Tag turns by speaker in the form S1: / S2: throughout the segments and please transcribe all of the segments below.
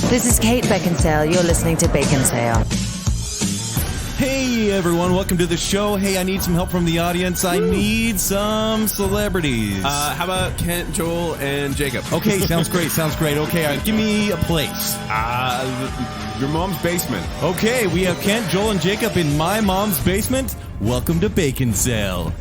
S1: This is Kate Baconsale. You're listening to Baconsale.
S2: Hey everyone, welcome to the show. Hey, I need some help from the audience. I need some celebrities.
S3: How about Kent, Joel, and Jacob?
S2: Okay, sounds great. Okay, give me a place.
S3: Your mom's basement.
S2: Okay, we have Kent, Joel, and Jacob in my mom's basement. Welcome to Baconsale.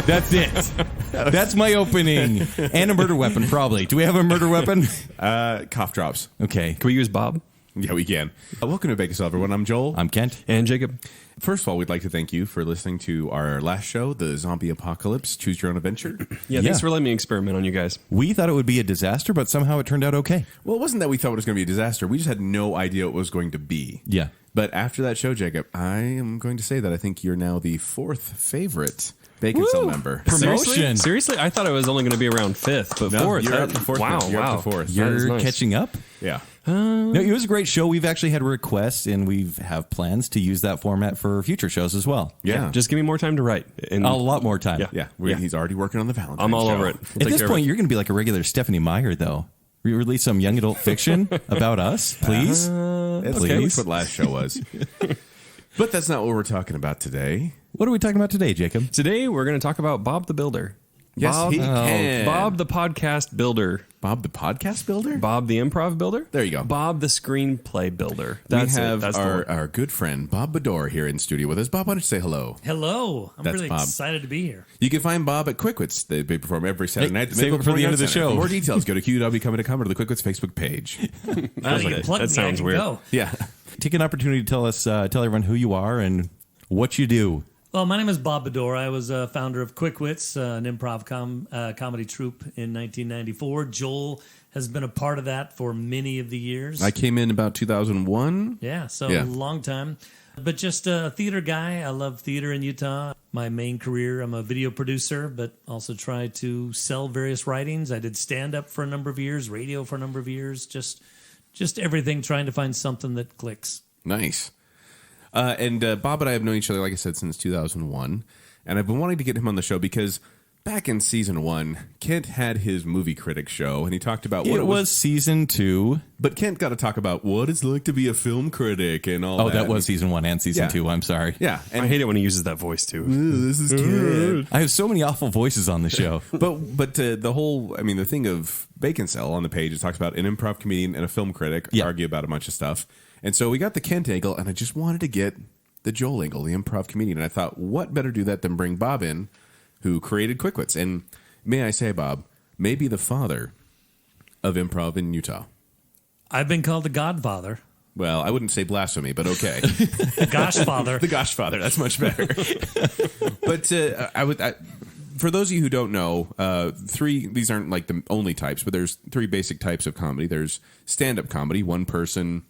S2: That's it. That's my opening. And a murder weapon, probably. Do we have a murder weapon?
S3: Cough drops.
S2: Okay.
S4: Can we use Bob?
S3: Yeah, we can. Welcome to Baconsale, everyone. I'm Joel.
S2: I'm Kent.
S4: And Jacob.
S3: First of all, we'd like to thank you for listening to our last show, the Zombie Apocalypse, Choose Your Own Adventure.
S4: Yeah, thanks for letting me experiment on you guys.
S2: We thought it would be a disaster, but somehow it turned out okay.
S3: Well, it wasn't that we thought it was going to be a disaster. We just had no idea what it was going to be.
S2: Yeah.
S3: But after that show, Jacob, I am going to say that I think you're now the fourth favorite Baconsale member.
S2: Promotion.
S4: Seriously? I thought I was only going to be around fifth, but
S3: No,
S4: fourth.
S3: you're up to fourth.
S4: Wow,
S3: You're
S4: wow.
S3: up to fourth.
S4: That is
S2: You're
S4: nice.
S2: catching up?
S3: Yeah.
S2: No, it was a great show. We've actually had requests, and we have plans to use that format for future shows as well.
S3: Yeah.
S4: Just give me more time to write. And
S2: A lot more time.
S4: Yeah.
S3: Yeah. He's already working on the Valentine's
S4: I'm all
S3: show.
S4: over it.
S2: At this point, you're going to be like a regular Stephanie Meyer, though. We release some young adult fiction about us, please.
S3: That's
S2: Please.
S3: at least what last show was. But that's not what we're talking about today.
S2: What are we talking about today, Jacob?
S4: Today, we're going to talk about Bob the Builder.
S3: Yes,
S4: Bob,
S3: he can.
S4: Bob the podcast builder.
S3: Bob the podcast builder?
S4: Bob the improv builder.
S3: There you go.
S4: Bob the screenplay builder.
S3: We
S4: That's
S3: have
S4: it. That's the word.
S3: our good friend Bob Bedore here in studio with us. Bob, why don't you say hello?
S5: Hello. I'm
S3: That's
S5: really
S3: Bob.
S5: excited to be here.
S3: You can find Bob at Quick Wits. They perform every Saturday night. at the
S2: save
S3: Midville
S2: it for the
S3: Performing
S2: end of the
S3: Arts Center.
S2: show.
S3: For more details, go to QWComedy.com or to the Quick Wits Facebook page.
S5: Now you can plug
S4: that
S5: me,
S4: sounds
S5: I can
S4: weird.
S5: Go.
S3: Yeah.
S2: Take an opportunity to tell everyone who you are and what you do.
S5: Well, my name is Bob Bedore. I was a founder of Quick Wits, an improv comedy troupe in 1994. Joel has been a part of that for many of the years.
S3: I came in about 2001.
S5: Yeah, so
S3: Yeah.
S5: a long time. But just a theater guy. I love theater in Utah. My main career, I'm a video producer, but also try to sell various writings. I did stand-up for a number of years, radio for a number of years, just everything, trying to find something that clicks.
S3: Nice. And Bob and I have known each other, like I said, since 2001. And I've been wanting to get him on the show because back in season 1, Kent had his movie critic show, and he talked about what
S2: It was season 2.
S3: But Kent got to talk about what it's like to be a film critic and all
S2: Oh,
S3: that.
S2: that was season 1 and season
S3: Yeah.
S2: 2. I'm sorry.
S3: Yeah.
S4: I
S3: And
S4: hate it when he uses that voice, too.
S3: this is Kent.
S2: I have so many awful voices on the show.
S3: But the thing of Baconsale on the page, it talks about an improv comedian and a film critic argue about a bunch of stuff. And so we got the Kent angle, and I just wanted to get the Joel angle, the improv comedian. And I thought, what better do that than bring Bob in, who created Quick Wits. And may I say, Bob, maybe the father of improv in Utah.
S5: I've been called the Godfather,
S3: Well, I wouldn't say blasphemy, but okay.
S5: the GoshFather.
S3: The GoshFather, that's much better. But for those of you who don't know, these aren't like the only types, but there's 3 basic types of comedy. There's stand-up comedy, one person,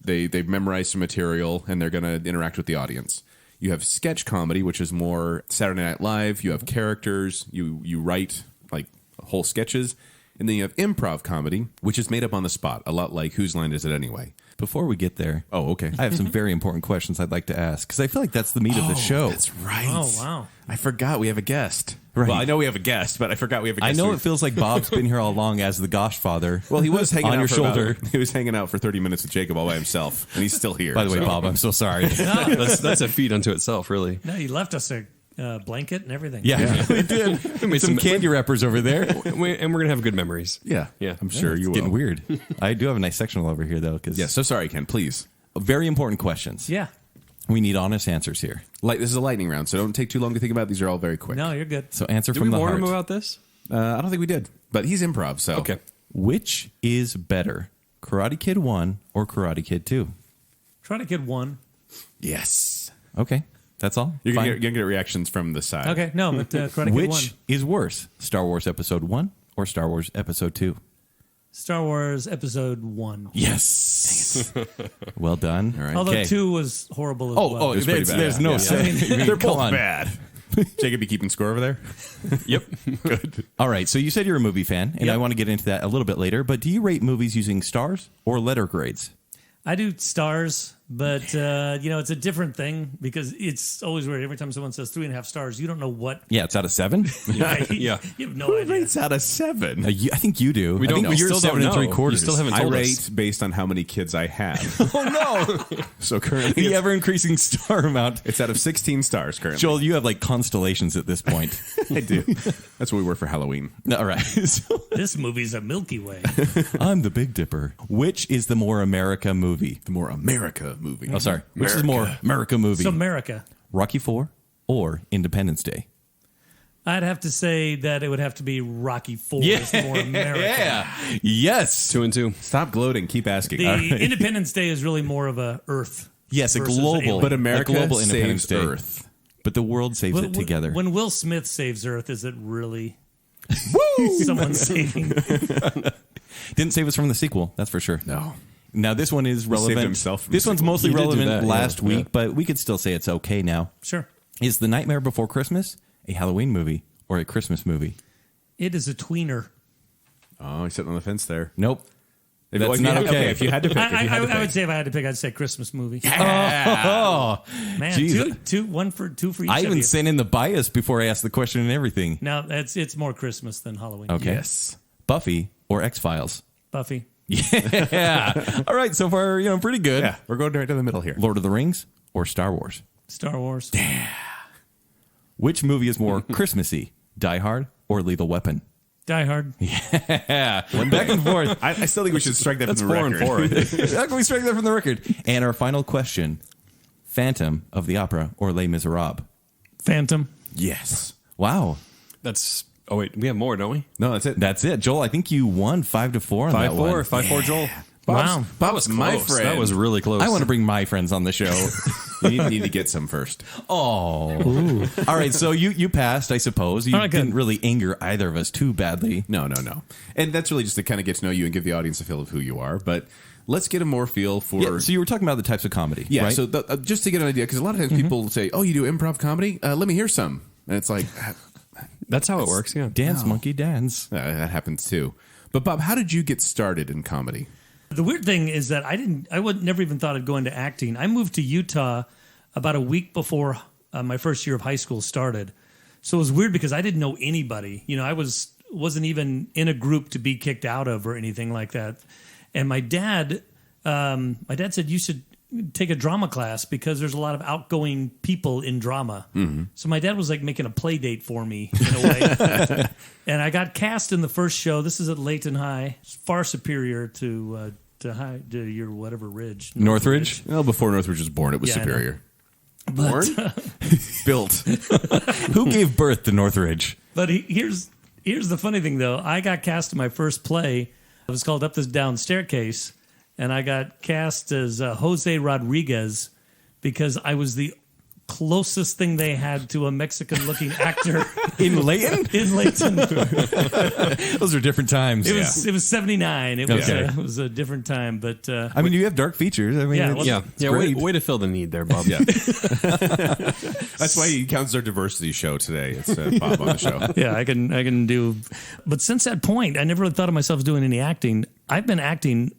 S3: they've memorized some material, and they're going to interact with the audience. You have sketch comedy, which is more Saturday Night Live. You have characters. You write like whole sketches. And then you have improv comedy, which is made up on the spot, a lot like Whose Line Is It Anyway?
S2: Before we get there,
S3: Oh, okay.
S2: I have some very important questions I'd like to ask, because I feel like that's the meat of the show.
S3: That's right.
S5: Oh, wow.
S3: I forgot we have a guest.
S2: Right.
S3: Well, I know we have a guest, but I forgot we have a guest.
S2: I know it feels like Bob's been here all along as the GoshFather.
S3: Well, he was hanging
S2: on
S3: out
S2: your
S3: for
S2: shoulder.
S3: he was hanging out for 30 minutes with Jacob all by himself, and he's still here.
S2: By the way,
S3: so.
S2: Bob, I'm so sorry.
S4: That's a feat unto itself, really.
S5: No, you left us a blanket and everything.
S2: Yeah, we did. We made some candy wrappers over there.
S4: And we're going to have good memories.
S3: Yeah,
S4: Yeah.
S3: I'm sure
S2: It's
S3: you will.
S2: getting weird. I do have a nice sectional over here, though. Cause
S3: Yeah, so sorry, Ken. Please,
S2: very important questions.
S5: Yeah.
S2: We need honest answers here.
S3: this is a lightning round, so don't take too long to think about it. These are all very quick.
S5: No, you're good.
S2: So answer
S4: Did
S2: from
S4: we
S2: the
S4: warn
S2: heart.
S4: him about this?
S3: I don't think we did, but he's improv, so
S4: Okay.
S2: Which is better, Karate Kid 1 or Karate Kid 2?
S5: Karate Kid 1.
S3: Yes,
S2: Okay, that's all.
S3: you're
S2: Fine.
S3: gonna get reactions from the side.
S5: Okay, no, but Karate Kid 1.
S2: Which is worse, Star Wars Episode 1 or Star Wars Episode 2?
S5: Star Wars Episode 1.
S2: Yes. Well done. All right.
S5: Although
S2: Okay.
S5: 2 was horrible as well.
S2: Oh,
S3: It's pretty
S2: there's
S3: bad.
S2: no
S3: Yeah.
S2: say.
S3: They're both
S2: Come on.
S3: bad. Jacob, you keeping score over there?
S4: Yep.
S3: Good.
S2: All right, so you said you're a movie fan, and
S5: Yep.
S2: I want to get into that a little bit later, but do you rate movies using stars or letter grades?
S5: I do stars, But, it's a different thing because it's always weird. Every time someone says 3.5 stars, you don't know what.
S2: Yeah, it's out of 7.
S5: Right?
S4: Yeah.
S5: You have no idea.
S3: Rates out of 7.
S2: I think you do.
S4: We
S2: I
S4: don't.
S2: think
S4: We
S2: you're
S4: still don't
S2: 7 and
S4: know.
S2: 3/4.
S4: You still haven't
S3: I
S4: told
S3: rate
S4: us.
S3: based on how many kids I have.
S2: Oh no!
S3: So currently,
S2: The
S3: it's,
S2: ever increasing star amount.
S3: it's out of 16 stars currently.
S2: Joel, you have like constellations at this point.
S3: I do. That's what we were for Halloween.
S2: All right. So,
S5: This movie's a Milky Way.
S2: I'm the Big Dipper. Which is the more America movie?
S3: The more America movie.
S2: Oh, sorry. Which is more America movie?
S5: So America.
S2: Rocky IV or Independence Day?
S5: I'd have to say that it would have to be Rocky IV. Is more America.
S2: Yeah. Yes.
S4: 2 and 2.
S3: Stop gloating. Keep asking.
S5: The Independence Day is really more of a Earth.
S2: Yes, a
S5: versus
S2: global.
S5: alien.
S3: But America
S2: a global Independence
S3: saves
S2: Day.
S3: Earth.
S2: But the world saves it
S5: When-
S2: together.
S5: When Will Smith saves Earth, is it really someone saving?
S2: Didn't save us from the sequel, that's for sure.
S3: No.
S2: Now, this one is relevant.
S3: himself from
S2: This
S3: the
S2: one's
S3: sequel.
S2: mostly
S4: He did do
S2: relevant
S4: that, yeah.
S2: last week, but we could still say it's okay now.
S5: Sure.
S2: Is The Nightmare Before Christmas a Halloween movie or a Christmas movie?
S5: It is a tweener.
S3: Oh, he's sitting on the fence there.
S2: Nope.
S3: If,
S2: That's
S3: if you
S2: not
S3: had-
S2: okay.
S3: If you had to pick,
S5: I would say if I had to pick, I'd say Christmas movie.
S2: Oh,
S5: Man,
S2: Jeez.
S5: two for each
S2: I
S5: of
S2: even
S5: you.
S2: sent in the bias before I asked the question and everything.
S5: No, it's more Christmas than Halloween.
S2: Okay.
S3: Yes.
S2: Buffy or X-Files?
S5: Buffy.
S2: Yeah. All right. So far, pretty good.
S3: Yeah, we're going right to the middle here.
S2: Lord of the Rings or Star Wars?
S5: Star Wars.
S2: Which movie is more Christmassy? Die Hard or Lethal Weapon?
S5: Die Hard.
S2: Yeah. Back and forth.
S3: I still think we should strike that
S4: That's
S3: from the
S4: 4 and
S3: record.
S4: 4.
S2: How can we strike that from the record? And our final question: Phantom of the Opera or Les Miserables?
S5: Phantom.
S3: Yes.
S2: Wow.
S4: That's. Oh wait, we have more, don't we?
S3: No, that's it.
S2: That's it, Joel. I think you won 5-4 on that
S4: 5-4.
S2: one.
S4: 5-4, Joel.
S5: Wow.
S4: That was
S3: my
S4: close.
S3: friend.
S4: That was really close.
S2: I want to bring my friends on the show.
S3: You need to get some first.
S2: Oh. All right, so you passed, I suppose. You
S5: All right, good.
S2: didn't really anger either of us too badly.
S3: No. And that's really just to kind of get to know you and give the audience a feel of who you are. But let's get a more feel for...
S2: Yeah, so you were talking about the types of comedy,
S3: Yeah,
S2: right?
S3: so just to get an idea, because a lot of times people say, oh, you do improv comedy? Let me hear some. And it's like,
S4: That's how it works. Yeah.
S2: Dance, monkey, dance.
S3: that happens too. But Bob, how did you get started in comedy?
S5: The weird thing is that I would never even thought of going to acting. I moved to Utah about a week before my first year of high school started. So it was weird because I didn't know anybody. I wasn't even in a group to be kicked out of or anything like that. And my dad said you should take a drama class because there's a lot of outgoing people in drama. Mm-hmm. So my dad was like making a play date for me in a way. And I got cast in the first show. This is at Layton High. It's far superior to your whatever ridge.
S2: Northridge?
S3: Well, before Northridge was born, it was
S5: Yeah, I know.
S3: superior.
S5: But,
S3: Built.
S2: Who gave birth to Northridge?
S5: but here's the funny thing, though. I got cast in my first play. It was called Up This Down Staircase. And I got cast as Jose Rodriguez because I was the closest thing they had to a Mexican-looking actor
S2: In Layton?
S5: in Layton.
S2: Those are different times.
S5: It was 79. It was a different time, but
S2: I mean, you have dark features. I mean,
S5: Yeah,
S2: it's-
S5: well,
S4: Yeah.
S2: it's
S4: Yeah.
S2: great.
S4: Way to fill the need there, Bob.
S3: Yeah. That's why he counts our diversity show today. It's Bob on the show.
S5: yeah, I can do. But since that point, I never really thought of myself doing any acting. I've been acting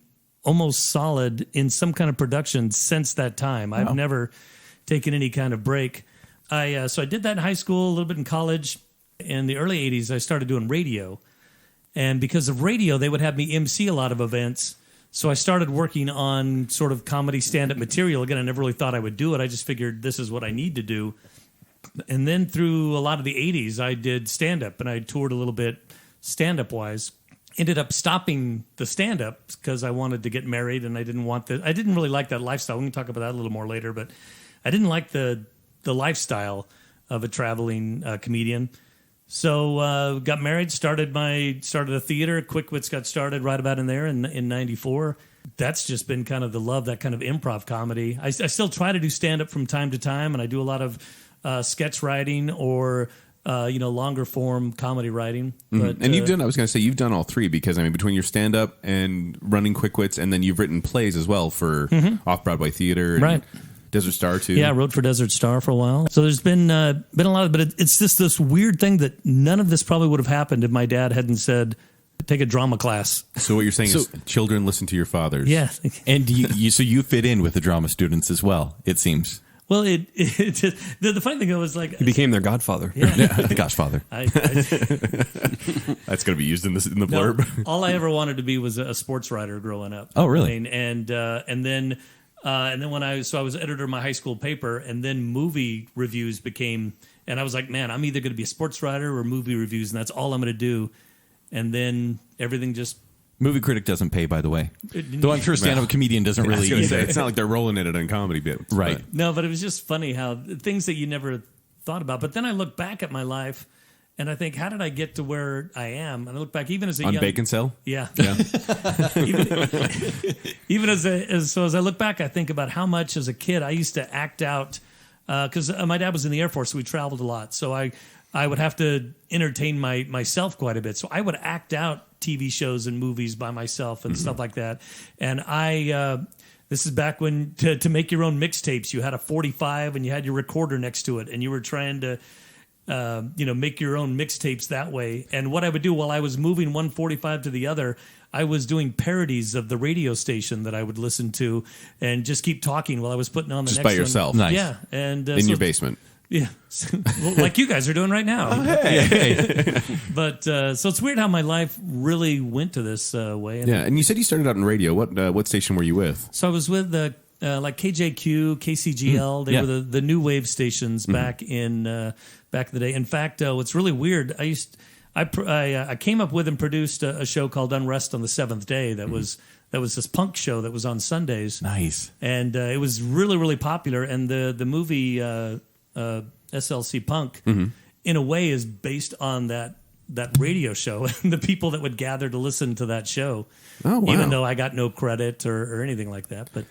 S5: almost solid in some kind of production since that time. I've never taken any kind of break. So I did that in high school, a little bit in college. In the early 80s, I started doing radio. And because of radio, they would have me MC a lot of events. So I started working on sort of comedy stand-up material. Again, I never really thought I would do it. I just figured this is what I need to do. And then through a lot of the 80s, I did stand-up, and I toured a little bit stand-up-wise. Ended up stopping the stand-up because I wanted to get married, and I didn't really like that lifestyle. We can talk about that a little more later, but I didn't like the lifestyle of a traveling comedian. So got married, started a theater. Quick Wits got started right about in there in 94. That's just been kind of the love, that kind of improv comedy. I still try to do stand-up from time to time, and I do a lot of sketch writing or longer form comedy writing. But,
S3: And you've done all three because, I mean, between your stand-up and running Quick Wits, and then you've written plays as well for Off-Broadway theater. And
S5: Right.
S3: Desert Star, too.
S5: Yeah, I wrote for Desert Star for a while. So there's been a lot of, but it's just this weird thing that none of this probably would have happened if my dad hadn't said, take a drama class.
S3: So what you're saying is children listen to your fathers.
S5: Yeah.
S2: And so you fit in with the drama students as well, it seems.
S5: Well, it just, the funny thing was like
S4: He became their godfather.
S5: yeah.
S2: The GoshFather.
S3: That's going to be used in the
S5: No,
S3: blurb.
S5: all I ever wanted to be was a sports writer growing up.
S2: Oh, really?
S5: I mean, and then when I was editor of my high school paper, and then movie reviews became, and I was like, man, I'm either going to be a sports writer or movie reviews, and that's all I'm going to do. And then everything just.
S2: Movie critic doesn't pay, by the way. Though I'm sure stand-up comedian doesn't
S3: I was
S2: really
S3: gonna
S2: either.
S3: say, it's not like they're rolling in it on comedy bits.
S2: Right.
S3: but-
S5: No, but it was just funny how things that you never thought about. But then I look back at my life, and I think, how did I get to where I am? And I look back, even as a
S3: On
S5: young
S3: Baconsale?
S5: yeah, even as I look back, I think about how much as a kid I used to act out because my dad was in the Air Force, so we traveled a lot. So I would have to entertain myself quite a bit. So I would act out TV shows and movies by myself and stuff like that. And this is back when to make your own mixtapes, you had a 45 and you had your recorder next to it, and you were trying to make your own mixtapes that way. And what I would do while I was moving one 45 to the other, I was doing parodies of the radio station that I would listen to and just keep talking while I was putting on the
S3: Just
S5: next
S3: by
S5: one.
S3: yourself?
S2: Nice.
S5: Yeah. And
S3: In your basement.
S5: yeah, well, like you guys are doing right now. But so it's weird how my life really went to this way. And
S3: Yeah, and you said you started out in radio. What station were you with?
S5: So I was with like KJQ, KCGL. They
S2: Yeah.
S5: were the new wave stations back in the day. In fact, what's really weird, I came up with and produced a show called Unrest on the Seventh Day. That was this punk show that was on Sundays.
S2: Nice.
S5: And it was really, really popular. And the movie SLC Punk, in a way, is based on that radio show and the people that would gather to listen to that show.
S3: Oh, wow.
S5: Even though I got no credit or anything like that. But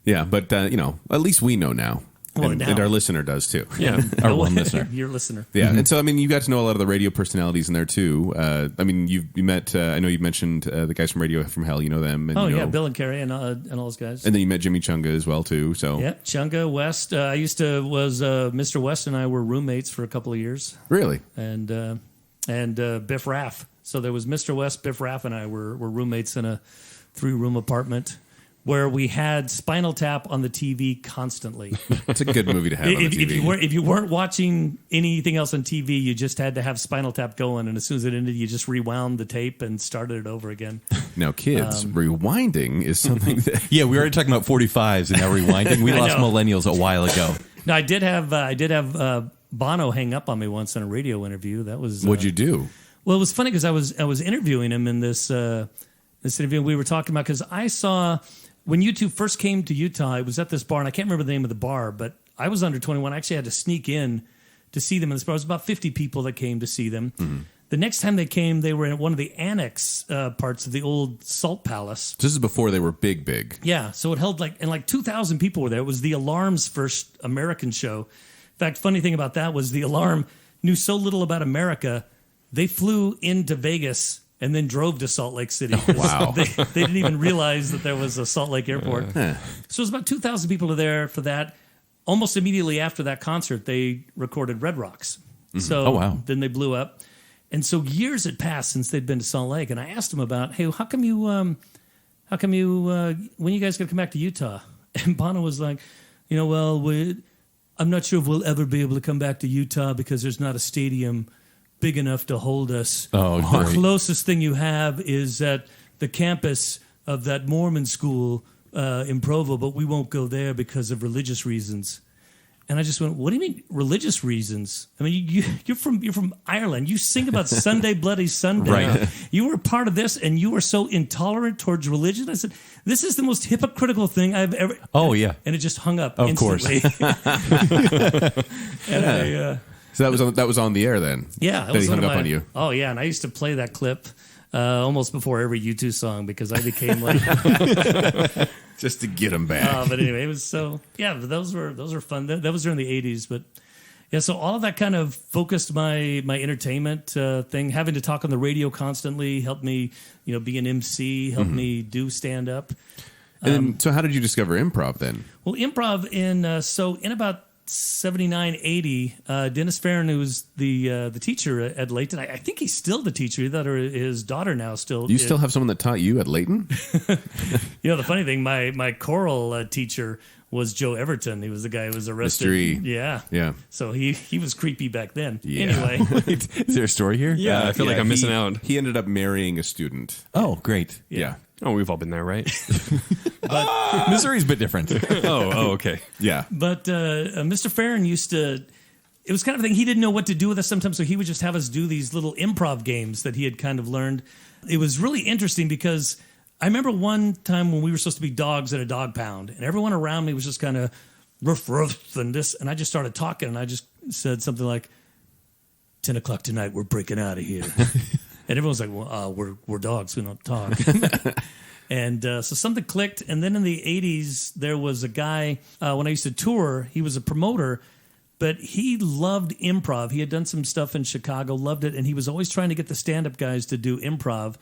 S3: Yeah, but at least we know now.
S5: Well,
S3: and,
S5: now.
S3: and our listener does too.
S4: Yeah.
S2: Our one listener.
S5: Your listener.
S3: Yeah, and so I mean, you got to know a lot of the radio personalities in there too. I mean, you met. I know you mentioned the guys from Radio from Hell. You know them. And,
S5: Oh
S3: you know,
S5: yeah, Bill and Carrie and all those guys.
S3: And then you met Jimmy Chunga as well too. So
S5: Yeah, Chunga West. Mr. West and I were roommates for a couple of years,
S3: really,
S5: and Biff Raff. So there was Mr. West, Biff Raff, and I were roommates in a 3-room apartment where we had Spinal Tap on the TV constantly.
S3: it's a good movie to have on the TV.
S5: If you weren't watching anything else on TV, you just had to have Spinal Tap going, and as soon as it ended, you just rewound the tape and started it over again.
S3: Now, kids, rewinding is something that
S2: Yeah, we were already talking about 45s and now rewinding. We
S5: I
S2: lost
S5: know.
S2: millennials a while ago.
S5: No, I did have Bono hang up on me once in a radio interview. That was
S3: what'd you do?
S5: Well, it was funny because I was interviewing him in this interview. We were talking about because I saw when U2 first came to Utah. I was at this bar, and I can't remember the name of the bar, but I was under 21. I actually had to sneak in to see them in this bar. It was about 50 people that came to see them. Mm-hmm. The next time they came, they were in one of the annex parts of the old Salt Palace.
S3: This is before they were big.
S5: Yeah, so it held like 2,000 people were there. It was the Alarm's first American show. In fact, funny thing about that was the Alarm knew so little about America, they flew into Vegas and then drove to Salt Lake City.
S3: Wow.
S5: They didn't even realize that there was a Salt Lake airport. So it was about 2,000 people there for that. Almost immediately after that concert, they recorded Red Rocks. Mm-hmm. So
S2: Oh, wow.
S5: Then they blew up. And so years had passed since they'd been to Salt Lake. And I asked them about, hey, how come you, when you guys going to come back to Utah? And Bono was like, I'm not sure if we'll ever be able to come back to Utah because there's not a stadium big enough to hold us.
S2: Oh,
S5: the
S2: great.
S5: closest thing you have is at the campus of that Mormon school in Provo, but we won't go there because of religious reasons. And I just went, what do you mean religious reasons? I mean, you're from Ireland. You sing about Sunday, Bloody Sunday.
S2: Right.
S5: You were part of this, and you were so intolerant towards religion. I said, this is the most hypocritical thing I've ever.
S2: Oh, yeah.
S5: And it just hung up.
S2: Of course.
S5: instantly. And
S3: So that was on the air then.
S5: yeah,
S3: that he hung up
S5: my,
S3: on you.
S5: Oh yeah, and I used to play that clip almost before every U2 song because I became like.
S3: Just to get him back.
S5: But anyway, it was so yeah. But those were fun. That was during the '80s, but yeah. So all of that kind of focused my entertainment thing. Having to talk on the radio constantly helped me, be an MC. Helped me do stand up.
S3: And then, so how did you discover improv then?
S5: Well, improv in about 79, 80, Dennis Farron, who was the teacher at Layton, I think he's still the teacher. That or his daughter now still.
S3: You still have someone that taught you at Layton?
S5: The funny thing, my choral teacher was Joe Everton. He was the guy who was arrested.
S3: Mystery.
S5: Yeah. So he was creepy back then.
S3: Yeah.
S5: Anyway.
S2: Is there a story here?
S4: Yeah, I feel like I'm missing out.
S3: He ended up marrying a student.
S2: Oh, great.
S3: Yeah.
S4: Oh, we've all been there, right?
S2: Missouri's a bit different.
S4: Oh, okay.
S3: Yeah.
S5: But Mr. Farron used to, it was kind of a thing, he didn't know what to do with us sometimes, so he would just have us do these little improv games that he had kind of learned. It was really interesting because I remember one time when we were supposed to be dogs at a dog pound, and everyone around me was just kind of ruff, ruff, and this, and I just started talking, and I just said something like, 10 o'clock tonight, we're breaking out of here. And everyone's like, well, we're dogs, we don't talk. And so something clicked. And then in the 80s, there was a guy, when I used to tour, he was a promoter, but he loved improv. He had done some stuff in Chicago, loved it, and he was always trying to get the stand-up guys to do improv.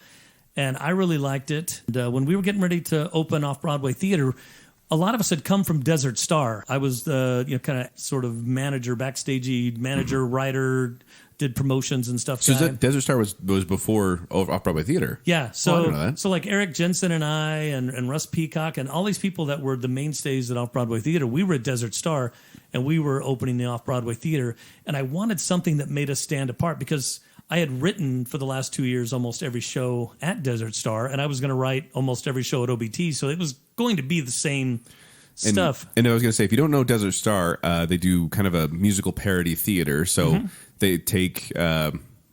S5: And I really liked it. And, when we were getting ready to open off-Broadway theater, a lot of us had come from Desert Star. I was the kind of sort of manager, backstagey manager, writer, did promotions and stuff.
S3: So Desert Star was before Off-Broadway Theater.
S5: Yeah. So,
S3: I didn't know that.
S5: So like Eric Jensen and I and Russ Peacock and all these people that were the mainstays at Off-Broadway Theater, we were at Desert Star and we were opening the Off-Broadway Theater. And I wanted something that made us stand apart because I had written for the last 2 years almost every show at Desert Star, and I was going to write almost every show at OBT. So it was going to be the same stuff.
S3: And I was going to say, if you don't know Desert Star, they do kind of a musical parody theater. So they take, I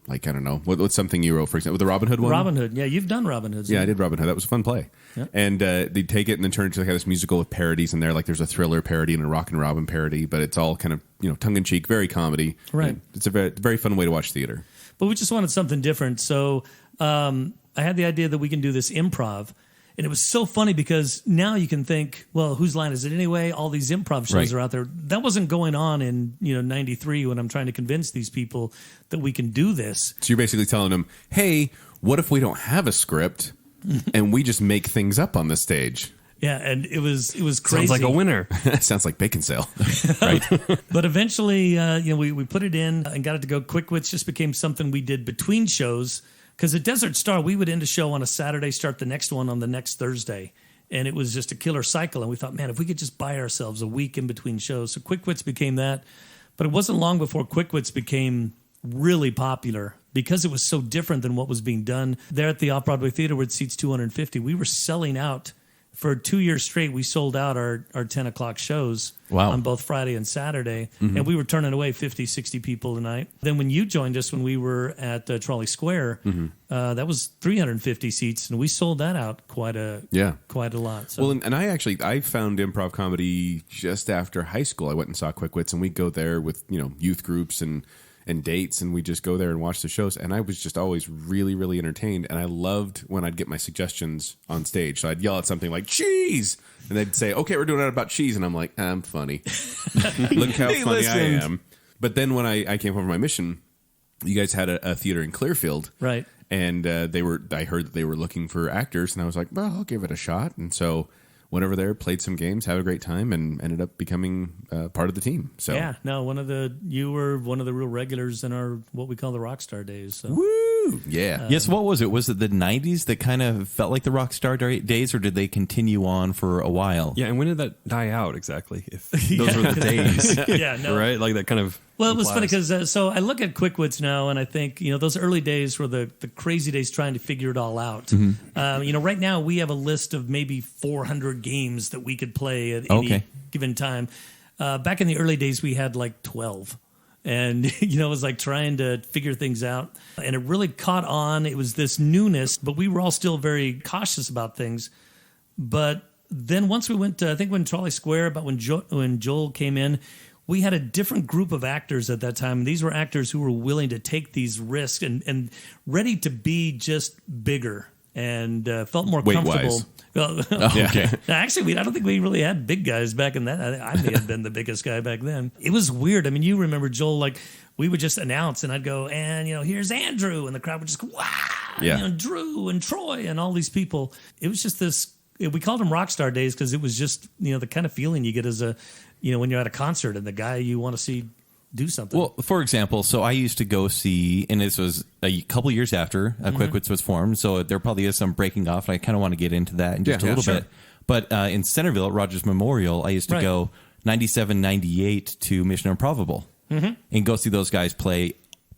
S3: don't know, what's something you wrote, for example, the Robin Hood one?
S5: Robin Hood. Yeah, you've done Robin Hood.
S3: Yeah, I did Robin Hood. That was a fun play. Yep. And they take it and then turn it into like this musical with parodies in there. Like there's a Thriller parody and a Rockin' Robin parody, but it's all kind of, tongue-in-cheek, very comedy.
S5: Right.
S3: And it's a very, very fun way to watch theater.
S5: But we just wanted something different. So I had the idea that we can do this improv. And it was so funny because now you can think, well, whose line is it anyway? All these improv shows are out there. That wasn't going on in 93 when I'm trying to convince these people that we can do this.
S3: So you're basically telling them, hey, what if we don't have a script and we just make things up on the stage?
S5: Yeah, and it was crazy.
S4: Sounds like a winner.
S3: Sounds like Baconsale. Right.
S5: But eventually, we put it in and got it to go. Quick Wits just became something we did between shows. Because at Desert Star, we would end a show on a Saturday, start the next one on the next Thursday. And it was just a killer cycle. And we thought, man, if we could just buy ourselves a week in between shows. So Quick Wits became that. But it wasn't long before Quick Wits became really popular because it was so different than what was being done. There at the Off-Broadway Theater where it seats 250, we were selling out. For 2 years straight, we sold out our 10 o'clock shows on both Friday and Saturday. And we were turning away 50, 60 people a night. Then when you joined us when we were at Trolley Square, that was 350 seats, and we sold that out quite a lot. So.
S3: Well, and I found improv comedy just after high school. I went and saw Quick Wits, and we'd go there with youth groups and dates, and we just go there and watch the shows. And I was just always really, really entertained. And I loved when I'd get my suggestions on stage. So I'd yell at something like cheese, and they'd say, "Okay, we're doing it about cheese," and I'm like, "I'm funny. Look how funny I am." But then when I came home from my mission, you guys had a theater in Clearfield,
S5: right?
S3: And I heard that they were looking for actors, and I was like, "Well, I'll give it a shot." And so went over there, played some games, had a great time, and ended up becoming part of the team. So
S5: yeah, no, you were one of the real regulars in our what we call the Rockstar days. So.
S3: Woo! Yeah.
S2: Yes, what was it? Was it the 90s that kind of felt like the Rockstar days, or did they continue on for a while?
S4: Yeah, and when did that die out exactly? If those were the days.
S5: Yeah, no.
S4: Right? Like that kind of
S5: Well, it was funny because so I look at Quick Wits now, and I think those early days were the crazy days trying to figure it all out. Right now we have a list of maybe 400 games that we could play at any given time. Back in the early days, we had like 12. And, it was like trying to figure things out. And it really caught on. It was this newness, but we were all still very cautious about things. But then once we went to, I think when Trolley Square, about when Joel came in, we had a different group of actors at that time. These were actors who were willing to take these risks and ready to be just bigger and felt more comfortable.
S2: Okay.
S5: Actually, I don't think we really had big guys back in that. I may have been the biggest guy back then. It was weird. I mean, you remember, Joel, like we would just announce and I'd go, and, here's Andrew. And the crowd would just go, wow.
S3: Yeah.
S5: Drew and Troy and all these people. It was just this, we called them Rockstar days because it was just, the kind of feeling you get as a when you're at a concert and the guy you want to see do something.
S2: Well, for example, so I used to go see, and this was a couple years after Quick Wits was formed, so there probably is some breaking off, and I kind of want to get into that in just a little bit. But in Centerville at Rogers Memorial, I used to go 97, 98 to Mission Improbable and go see those guys play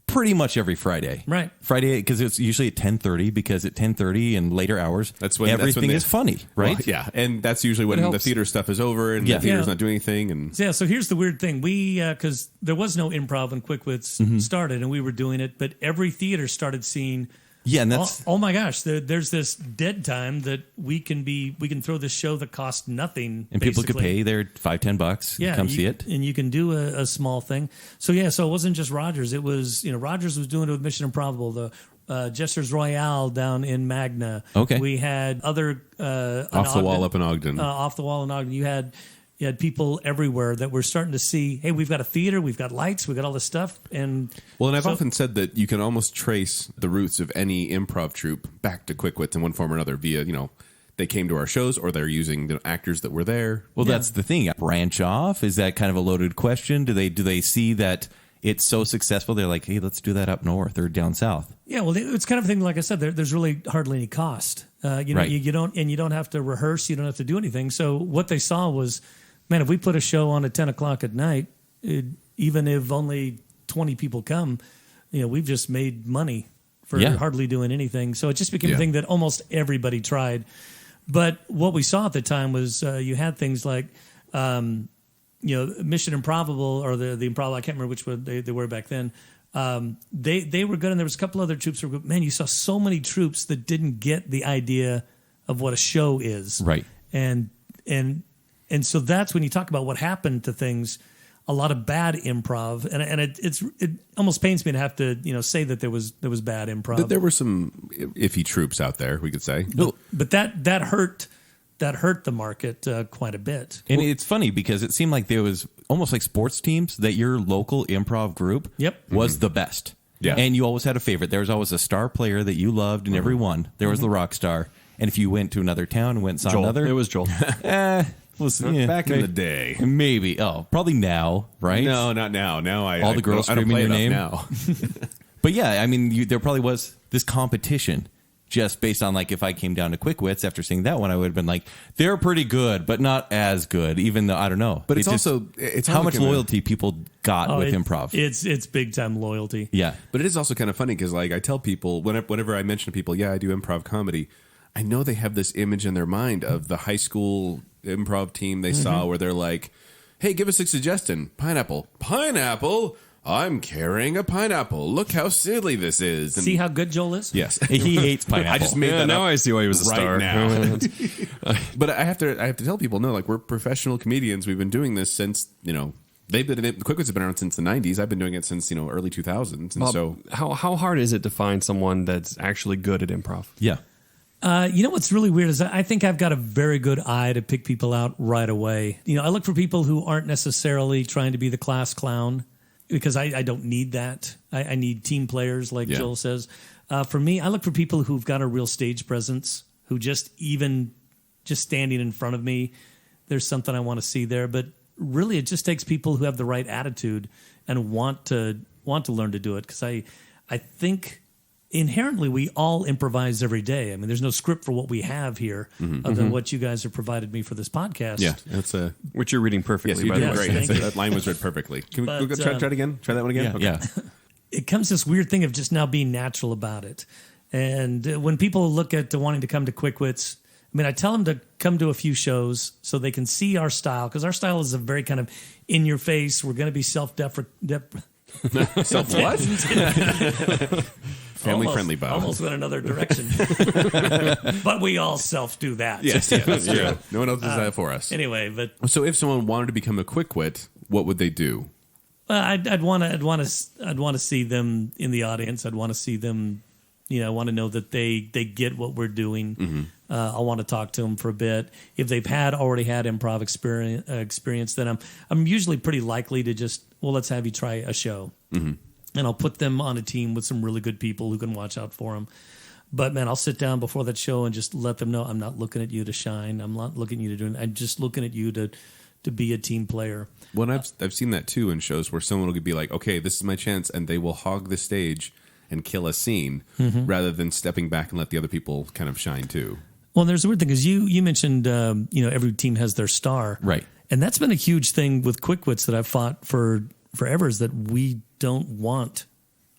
S2: pretty much every Friday.
S5: Right.
S2: Friday, because it's usually at 10:30, because at 10:30 and later hours, everything is funny, right?
S3: Well, yeah, and that's usually when the theater stuff is over and the theater's not doing anything. And
S5: so here's the weird thing. Because there was no improv when Quick Wits started, and we were doing it, but every theater started seeing...
S2: Yeah, and that's
S5: oh my gosh! There's this dead time that we can throw this show that costs nothing,
S2: and people could pay their $5-10 to come see it,
S5: and you can do a small thing. So it wasn't just Rogers. It was Rogers was doing it with Mission Improbable, the Jester's Royale down in Magna.
S2: Okay,
S5: we had other
S3: off the wall up in Ogden.
S5: Off the wall in Ogden. You had people everywhere that were starting to see, hey, we've got a theater, we've got lights, we've got all this stuff. And
S3: I've often said that you can almost trace the roots of any improv troupe back to Quick Wits in one form or another via, they came to our shows or they're using the actors that were there.
S2: Well, that's the thing. Branch off? Is that kind of a loaded question? Do they see that it's so successful, they're like, hey, let's do that up north or down south?
S5: Yeah, well, it's kind of a thing, like I said, there's really hardly any cost. You don't have to rehearse, you don't have to do anything. So what they saw was, man, if we put a show on at 10 o'clock at night, even if only 20 people come, we've just made money for hardly doing anything. So it just became a thing that almost everybody tried. But what we saw at the time was you had things like, Mission Improbable or the Improv, I can't remember which one they were back then. They were good, and there was a couple other troops who were good. Man, you saw so many troops that didn't get the idea of what a show is.
S2: Right.
S5: And so that's when you talk about what happened to things, a lot of bad improv, and it almost pains me to have to say that there was bad improv.
S3: There were some iffy troops out there, we could say,
S5: but that hurt the market quite a bit.
S2: And it's funny because it seemed like there was almost like sports teams that your local improv group was the best.
S3: Yeah,
S2: and you always had a favorite. There was always a star player that you loved in every one. There was the rock star, and if you went to another town and went and saw another,
S4: it was Joel.
S3: Back in the day,
S2: maybe. Oh, probably now, right?
S3: No, not now. Now
S2: all the girls screaming your name
S3: now.
S2: But yeah, I mean, there probably was this competition just based on like if I came down to Quick Wits after seeing that one, I would have been like, they're pretty good, but not as good. Even though I don't know.
S3: But it's
S2: how much loyalty people got with improv.
S5: It's big time loyalty.
S2: Yeah,
S3: but it is also kind of funny because like I tell people whenever I mention to people, I do improv comedy. I know they have this image in their mind of the high school improv team they saw where they're like, hey, give us a suggestion. Pineapple. I'm carrying a pineapple. Look how silly this is. And
S5: see how good Joel is?
S3: Yes.
S2: He hates pineapple.
S3: I just made that
S4: now
S3: up
S4: I see why he was a star.
S3: Now. But I have to tell people, no, like we're professional comedians. We've been doing this since, Quick Wits have been around since the 90s. I've been doing it since, early 2000s. And
S4: Bob,
S3: so
S4: how hard is it to find someone that's actually good at improv?
S2: Yeah.
S5: What's really weird is I think I've got a very good eye to pick people out right away. I look for people who aren't necessarily trying to be the class clown because I don't need that. I need team players, like Joel says. For me, I look for people who've got a real stage presence, who just standing in front of me, there's something I want to see there. But really, it just takes people who have the right attitude and want to learn to do it. Because I think inherently we all improvise every day. I mean, there's no script for what we have here other than what you guys have provided me for this podcast.
S3: Yeah, that's
S4: which you're reading perfectly.
S3: Yes, you
S4: by
S3: did
S4: the way.
S3: great. That line was read perfectly. Can we try it again? Try that one again.
S2: Yeah.
S5: It comes this weird thing of just now being natural about it. And when people look at wanting to come to Quick Wits, I mean, I tell them to come to a few shows so they can see our style, because our style is a very kind of in your face. We're going to be
S3: Self what? Family friendly, Bob.
S5: Almost went another direction. But we all self do that.
S3: Yes, that's true. No one else does that for us.
S5: Anyway, but
S3: so if someone wanted to become a Quick Wit, what would they do?
S5: I'd want to see them in the audience. I'd want to see them. I want to know that they get what we're doing. I want to talk to them for a bit. If they've already had improv experience, then I'm usually pretty likely to just, let's have you try a show. And I'll put them on a team with some really good people who can watch out for them. But man, I'll sit down before that show and just let them know I'm not looking at you to shine. I'm not looking at you to do it. I'm just looking at you to to be a team player.
S3: Well, I've seen that too in shows where someone will be like, okay, this is my chance, and they will hog the stage and kill a scene rather than stepping back and let the other people kind of shine too.
S5: Well, there's a weird thing because you mentioned every team has their star,
S2: Right.
S5: And that's been a huge thing with Quick Wits that I've fought for forever is that we don't want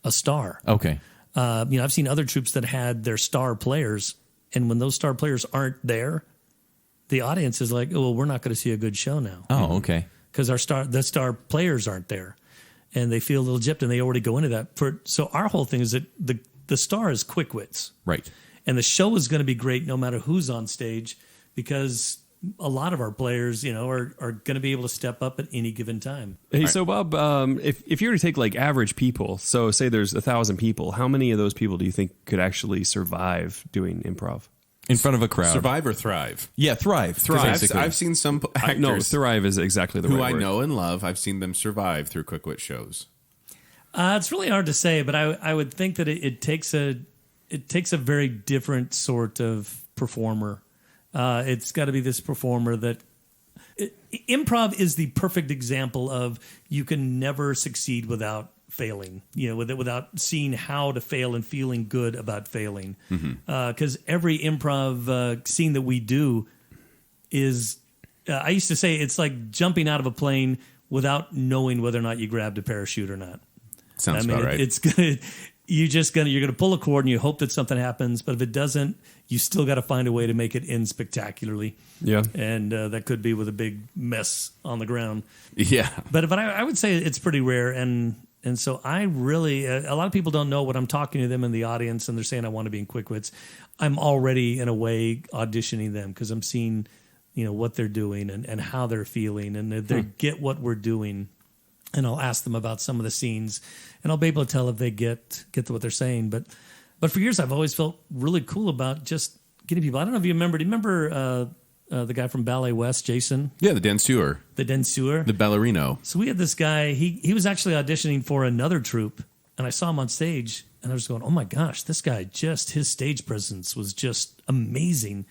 S5: a star.
S2: Okay.
S5: I've seen other troops that had their star players, and when those star players aren't there, the audience is like, "Oh, well, we're not going to see a good show now."
S2: Oh, okay.
S5: Because the star players aren't there, and they feel a little gypped, and they already go into that. So our whole thing is that the star is Quick Wits,
S2: Right.
S5: and the show is going to be great no matter who's on stage because a lot of our players, are going to be able to step up at any given time.
S4: Hey, so Bob, if you were to take like average people, so say there's 1,000 people, how many of those people do you think could actually survive doing improv?
S2: In front of a crowd.
S3: Survive or thrive?
S2: Yeah, thrive.
S3: I've seen some actors
S4: No, thrive is exactly the
S3: who
S4: right
S3: I
S4: word.
S3: know and love. I've seen them survive through Quick Wit shows.
S5: It's really hard to say, but I would think that it takes a very different sort of performer. It's got to be this performer that improv is the perfect example of you can never succeed without failing. Without seeing how to fail and feeling good about failing. Because every improv scene that we do is, I used to say it's like jumping out of a plane without knowing whether or not you grabbed a parachute or not.
S3: Sounds about right.
S5: It's gonna. You're gonna pull a cord and you hope that something happens, but if it doesn't, you still got to find a way to make it end spectacularly.
S4: Yeah.
S5: And that could be with a big mess on the ground.
S3: Yeah.
S5: But I would say it's pretty rare, and so I really a lot of people don't know what I'm talking to them in the audience, and they're saying I want to be in Quick Wits. I'm already in a way auditioning them because I'm seeing what they're doing and how they're feeling, and they get what we're doing. And I'll ask them about some of the scenes, and I'll be able to tell if they get to what they're saying. But for years, I've always felt really cool about just getting people. I don't know if you remember. Do you remember the guy from Ballet West, Jason?
S3: Yeah, the danseur.
S5: The danseur.
S3: The ballerino.
S5: So we had this guy. He was actually auditioning for another troupe, and I saw him on stage, and I was going, "Oh my gosh, this guy! His stage presence was just amazing."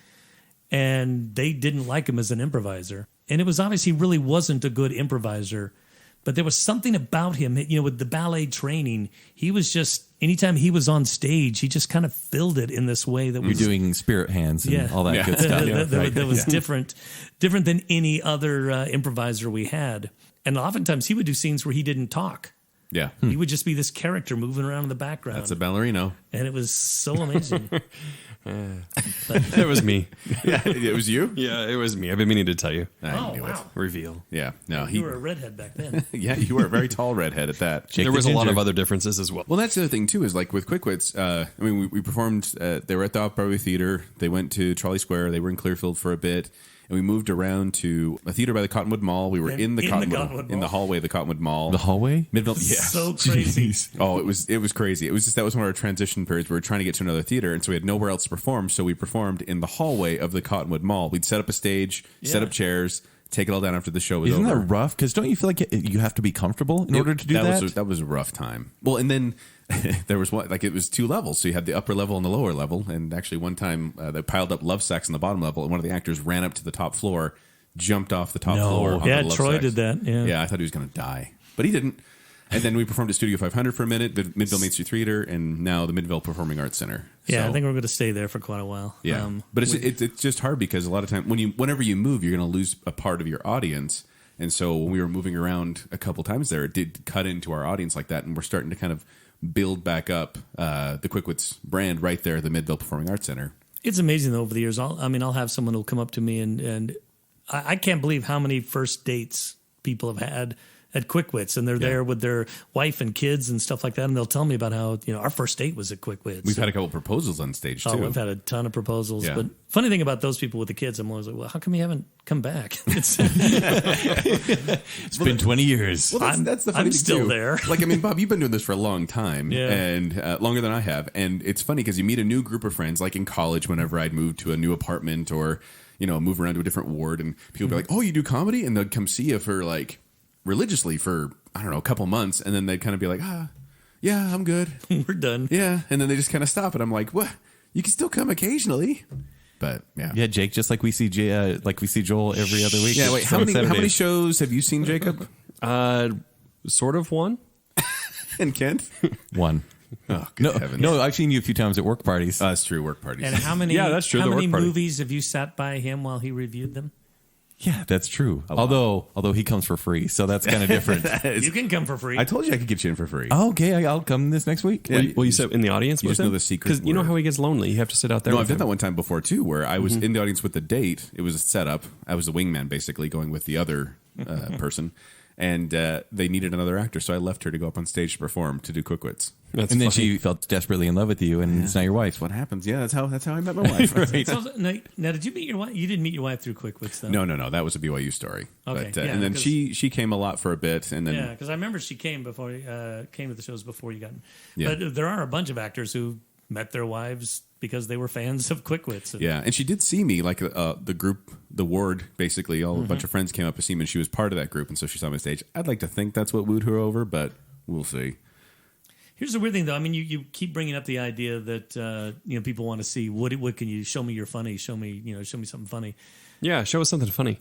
S5: And they didn't like him as an improviser, and it was obvious he really wasn't a good improviser. But there was something about him, with the ballet training. He was just, anytime he was on stage, he just kind of filled it in this way that
S2: You're
S5: was
S2: doing spirit hands and all that good stuff.
S5: that was different than any other improviser we had. And oftentimes he would do scenes where he didn't talk.
S3: Yeah.
S5: He would just be this character moving around in the background.
S3: That's a ballerino.
S5: And it was so amazing.
S4: It was me.
S3: Yeah, it was you?
S4: Yeah, it was me. I've been meaning to tell you.
S5: Oh, wow.
S4: Reveal.
S3: Yeah. No,
S5: You were a redhead back then.
S3: Yeah, you were a very tall redhead at that.
S4: There was a lot of other differences as well.
S3: Well, that's the other thing, too, is like with Quick Wits, we performed, they were at the Off-Broadway Theater. They went to Trolley Square. They were in Clearfield for a bit. And we moved around to a theater by the Cottonwood Mall. We were in the Cottonwood Mall. In the hallway of the Cottonwood Mall.
S2: The hallway?
S3: Midville, yeah.
S5: So crazy.
S3: Oh, it was crazy. It was just, that was one of our transition periods. We were trying to get to another theater, and so we had nowhere else to perform, so we performed in the hallway of the Cottonwood Mall. We'd set up a stage, set up chairs, take it all down after the show was
S2: Isn't
S3: over.
S2: that rough? Because don't you feel like you have to be comfortable in order to do that?
S3: That was a rough time. Well, and then there was one, like it was two levels. So you had the upper level and the lower level, and actually one time they piled up love sacks on the bottom level, and one of the actors ran up to the top floor, jumped off the top floor. onto
S5: Yeah,
S3: the love
S5: Troy
S3: sacks.
S5: did that. Yeah.
S3: I thought he was going to die, but he didn't. And then we performed at Studio 500 for a minute, the Midville Main Street Theater, and now the Midville Performing Arts Center.
S5: Yeah,
S3: So,
S5: I think we're going to stay there for quite a while.
S3: yeah, but it's just hard because a lot of time whenever you move, you're going to lose a part of your audience. And so when we were moving around a couple times there, it did cut into our audience like that, and we're starting to kind of build back up the Quick Wits brand right there at the Midville Performing Arts Center.
S5: It's amazing though over the years. I'll have someone who'll come up to me and I can't believe how many first dates people have had at Quick Wits, and they're there with their wife and kids and stuff like that, and they'll tell me about how our first date was at Quick Wits.
S3: We've had a couple proposals on stage too.
S5: Oh, we've had a ton of proposals.
S3: Yeah.
S5: But funny thing about those people with the kids, I'm always like, well, how come you haven't come back?
S2: It's been 20 years.
S3: Well, that's the funny
S5: I'm
S3: thing,
S5: still
S3: too.
S5: there.
S3: Like, I mean, Bob, you've been doing this for a long time,
S5: Yeah.
S3: and longer than I have. And it's funny because you meet a new group of friends, like in college, whenever I'd move to a new apartment or move around to a different ward, and people be like, "Oh, you do comedy?" And they'd come see you for like religiously for I don't know a couple months, and then they'd kind of be like, yeah, I'm good,
S5: We're done.
S3: yeah, and then they just kind of stop, and I'm like, what? You can still come occasionally. But yeah.
S2: Yeah, Jake, just like we see like we see Joel every other week.
S3: Yeah, wait, how
S2: on
S3: many
S2: Saturdays.
S3: shows have you seen, Jacob?
S4: Sort of one.
S3: And Kent?
S2: One.
S3: Oh, good heavens.
S2: No, I've seen you a few times at work parties.
S3: That's true, work parties.
S5: And how many?
S4: Yeah, that's true,
S5: How
S4: the
S5: many
S4: work party.
S5: movies have you sat by him while he reviewed them?
S2: Yeah, that's true. Although he comes for free, so that's kind of different.
S5: You can come for free.
S3: I told you I could get you in for free.
S2: Oh, okay, I'll come this next week.
S3: Yeah,
S4: Well, you said in the audience
S3: you
S4: with
S3: just know
S4: him?
S3: the secret
S4: Because you know
S3: word.
S4: how he gets lonely. You have to sit out there
S3: No,
S4: with
S3: I've done
S4: him.
S3: that one time before too, where I was in the audience with the date. It was a setup. I was the wingman, basically going with the other person, and they needed another actor, so I left her to go up on stage to perform to do Quick Wits.
S4: That's
S2: And then
S4: funny.
S2: she felt desperately in love with you, and it's not your wife.
S3: What happens? Yeah, that's how I met my wife.
S5: So, now, did you meet your wife? You didn't meet your wife through Quick Wits, though.
S3: No, that was a BYU story.
S5: Okay,
S3: But,
S5: yeah,
S3: and then
S5: 'cause-
S3: she came a lot for a bit, and then
S5: Yeah, because I remember she came to the shows before you got.
S3: Yeah.
S5: But there are a bunch of actors who met their wives because they were fans of Quick Wits.
S3: yeah, and she did see me, like the group, the ward, basically. A bunch of friends came up to see me, and she was part of that group, and so she saw me on stage. I'd like to think that's what wooed her over, but we'll see.
S5: Here's the weird thing, though. I mean, you keep bringing up the idea that people want to see what can you show me you're funny, show me something funny.
S4: Yeah, show us something funny.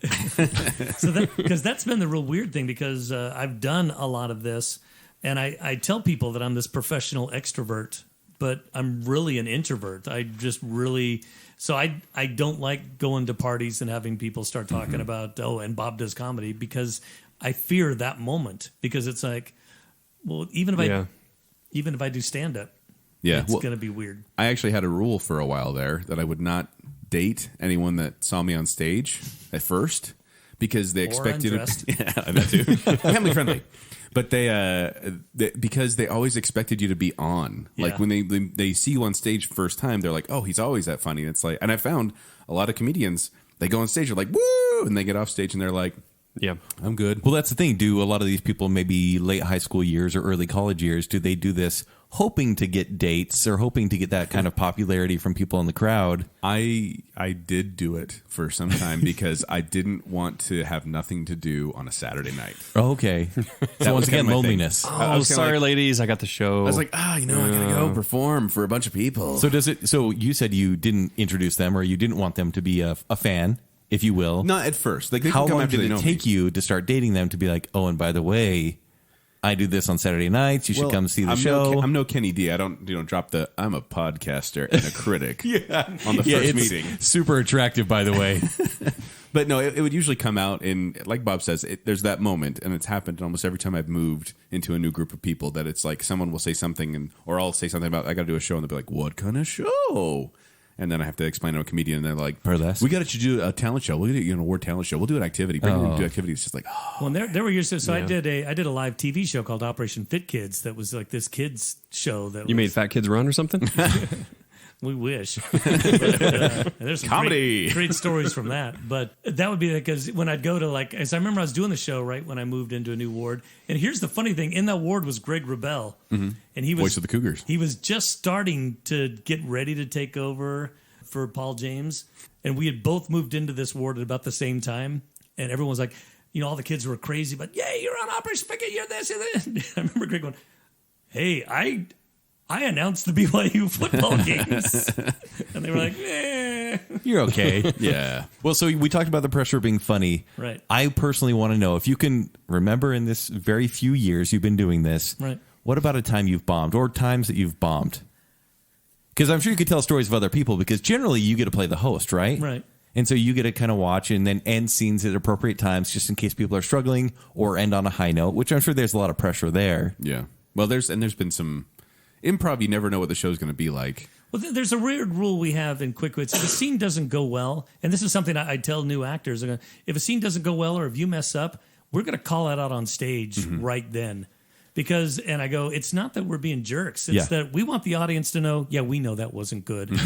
S5: So because that's been the real weird thing, because I've done a lot of this, and I tell people that I'm this professional extrovert, but I'm really an introvert. I just really I don't like going to parties and having people start talking about and Bob does comedy, because I fear that moment, because it's like, well, even if I do stand up,
S3: Yeah,
S5: it's going to be weird.
S3: I actually had a rule for a while there that I would not date anyone that saw me on stage at first, because they expected
S5: undressed.
S3: yeah, that too. Family friendly. But because they always expected you to be on.
S5: Yeah.
S3: Like when they see you on stage first time, they're like, "Oh, he's always that funny." And it's like, and I found a lot of comedians, they go on stage, they're like, "Woo!" and they get off stage and they're like,
S4: Yeah.
S3: "I'm good."
S2: Well, that's the thing. Do a lot of these people, maybe late high school years or early college years, do they do this hoping to get dates or hoping to get that kind of popularity from people in the crowd?
S3: I did do it for some time because I didn't want to have nothing to do on a Saturday night.
S2: Oh, okay. So once
S3: was
S2: again,
S3: kinda my thing.
S2: loneliness.
S3: I
S4: Oh,
S3: was kinda
S4: sorry,
S3: like-
S4: ladies. I got the show.
S3: I was like, I gotta go perform for a bunch of people.
S2: So So you said you didn't introduce them, or you didn't want them to be a fan, if you will.
S3: Not at first. Like, they
S2: How
S3: can come
S2: long
S3: after
S2: did
S3: they know
S2: it take
S3: me.
S2: you to start dating them to be like, oh, and by the way, I do this on Saturday nights. You should come see the
S3: I'm
S2: show.
S3: I'm no Kenny D. I don't drop the I'm a podcaster and a critic on the
S2: Yeah,
S3: first
S2: it's
S3: meeting.
S2: super attractive, by the way.
S3: But no, it would usually come out in, like Bob says, there's that moment, and it's happened almost every time I've moved into a new group of people, that it's like someone will say something, or I'll say something about, I got to do a show, and they'll be like, what kind of show? And then I have to explain to a comedian, and they're like,
S2: Burlesque.
S3: we got to do a talent show. We'll do an award talent show. We'll do an activity. Bring them to do activities. It's just like, oh.
S5: Well, there were years. So I did a live TV show called Operation Fit Kids. That was like this kids show that
S4: you
S5: was,
S4: made Fat Kids Run or something?
S5: We wish. There's some
S3: Comedy.
S5: great stories from that. But that would be because when I'd go to as I remember I was doing the show right when I moved into a new ward. And here's the funny thing: in that ward was Greg Rebel, and he was
S3: Voice of the Cougars.
S5: He was just starting to get ready to take over for Paul James, and we had both moved into this ward at about the same time. And everyone was like, all the kids were crazy, but yay, you're on Operation Fit Kid, you're this, you're that. I remember Greg going, "Hey, I announced the BYU football games." And they were like, "Eh."
S2: You're okay.
S3: Yeah.
S2: Well, so we talked about the pressure of being funny.
S5: Right.
S2: I personally want to know if you can remember in this very few years you've been doing this.
S5: Right.
S2: What about a time you've bombed or times that you've bombed? Because I'm sure you could tell stories of other people, because generally you get to play the host, right?
S5: Right.
S2: And so you get to kind of watch and then end scenes at appropriate times just in case people are struggling, or end on a high note, which I'm sure there's a lot of pressure there.
S3: Yeah. Well, there's been some improv. You never know what the show's going to be like.
S5: Well, there's a weird rule we have in Quick Wits. If a scene doesn't go well, and this is something I tell new actors, if a scene doesn't go well or if you mess up, we're going to call it out on stage right then. Because, and I go, it's not that we're being jerks. It's that we want the audience to know, we know that wasn't good.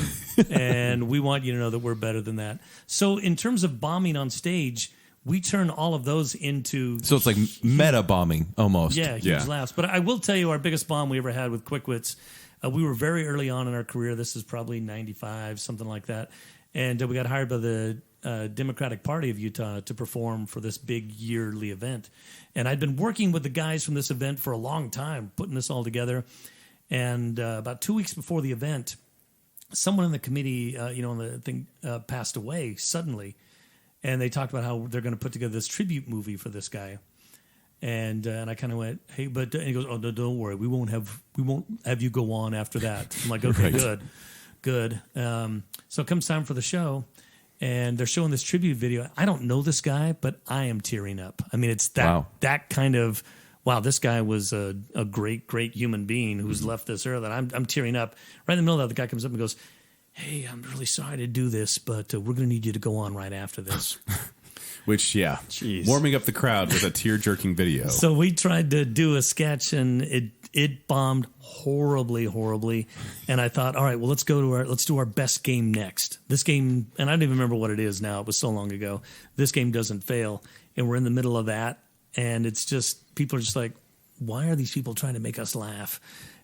S5: And we want you to know that we're better than that. So in terms of bombing on stage, we turn all of those into...
S2: So it's like meta bombing almost.
S5: huge laughs. But I will tell you, our biggest bomb we ever had with Quick Wits, we were very early on in our career. This is probably 95, something like that. And we got hired by the Democratic Party of Utah to perform for this big yearly event. And I'd been working with the guys from this event for a long time, putting this all together. And about 2 weeks before the event, someone in the committee, on the thing, passed away suddenly, and they talked about how they're going to put together this tribute movie for this guy. And I kind of went, hey, but and he goes, oh, no, don't worry, we won't have you go on after that. I'm like, okay, good. So it comes time for the show, and they're showing this tribute video. I don't know this guy, but I am tearing up. I mean, it's that kind of, wow, this guy was a great human being who's left this earth. And I'm tearing up. Right in the middle of that, the guy comes up and goes, hey, I'm really sorry to do this, but we're going to need you to go on right after this.
S3: Which, warming up the crowd with a tear-jerking video.
S5: So we tried to do a sketch, and it bombed horribly. And I thought, all right, well, let's do our best game next. This game, and I don't even remember what it is now. It was so long ago. This game doesn't fail, and we're in the middle of that, and it's just people are just like, why are these people trying to make us laugh?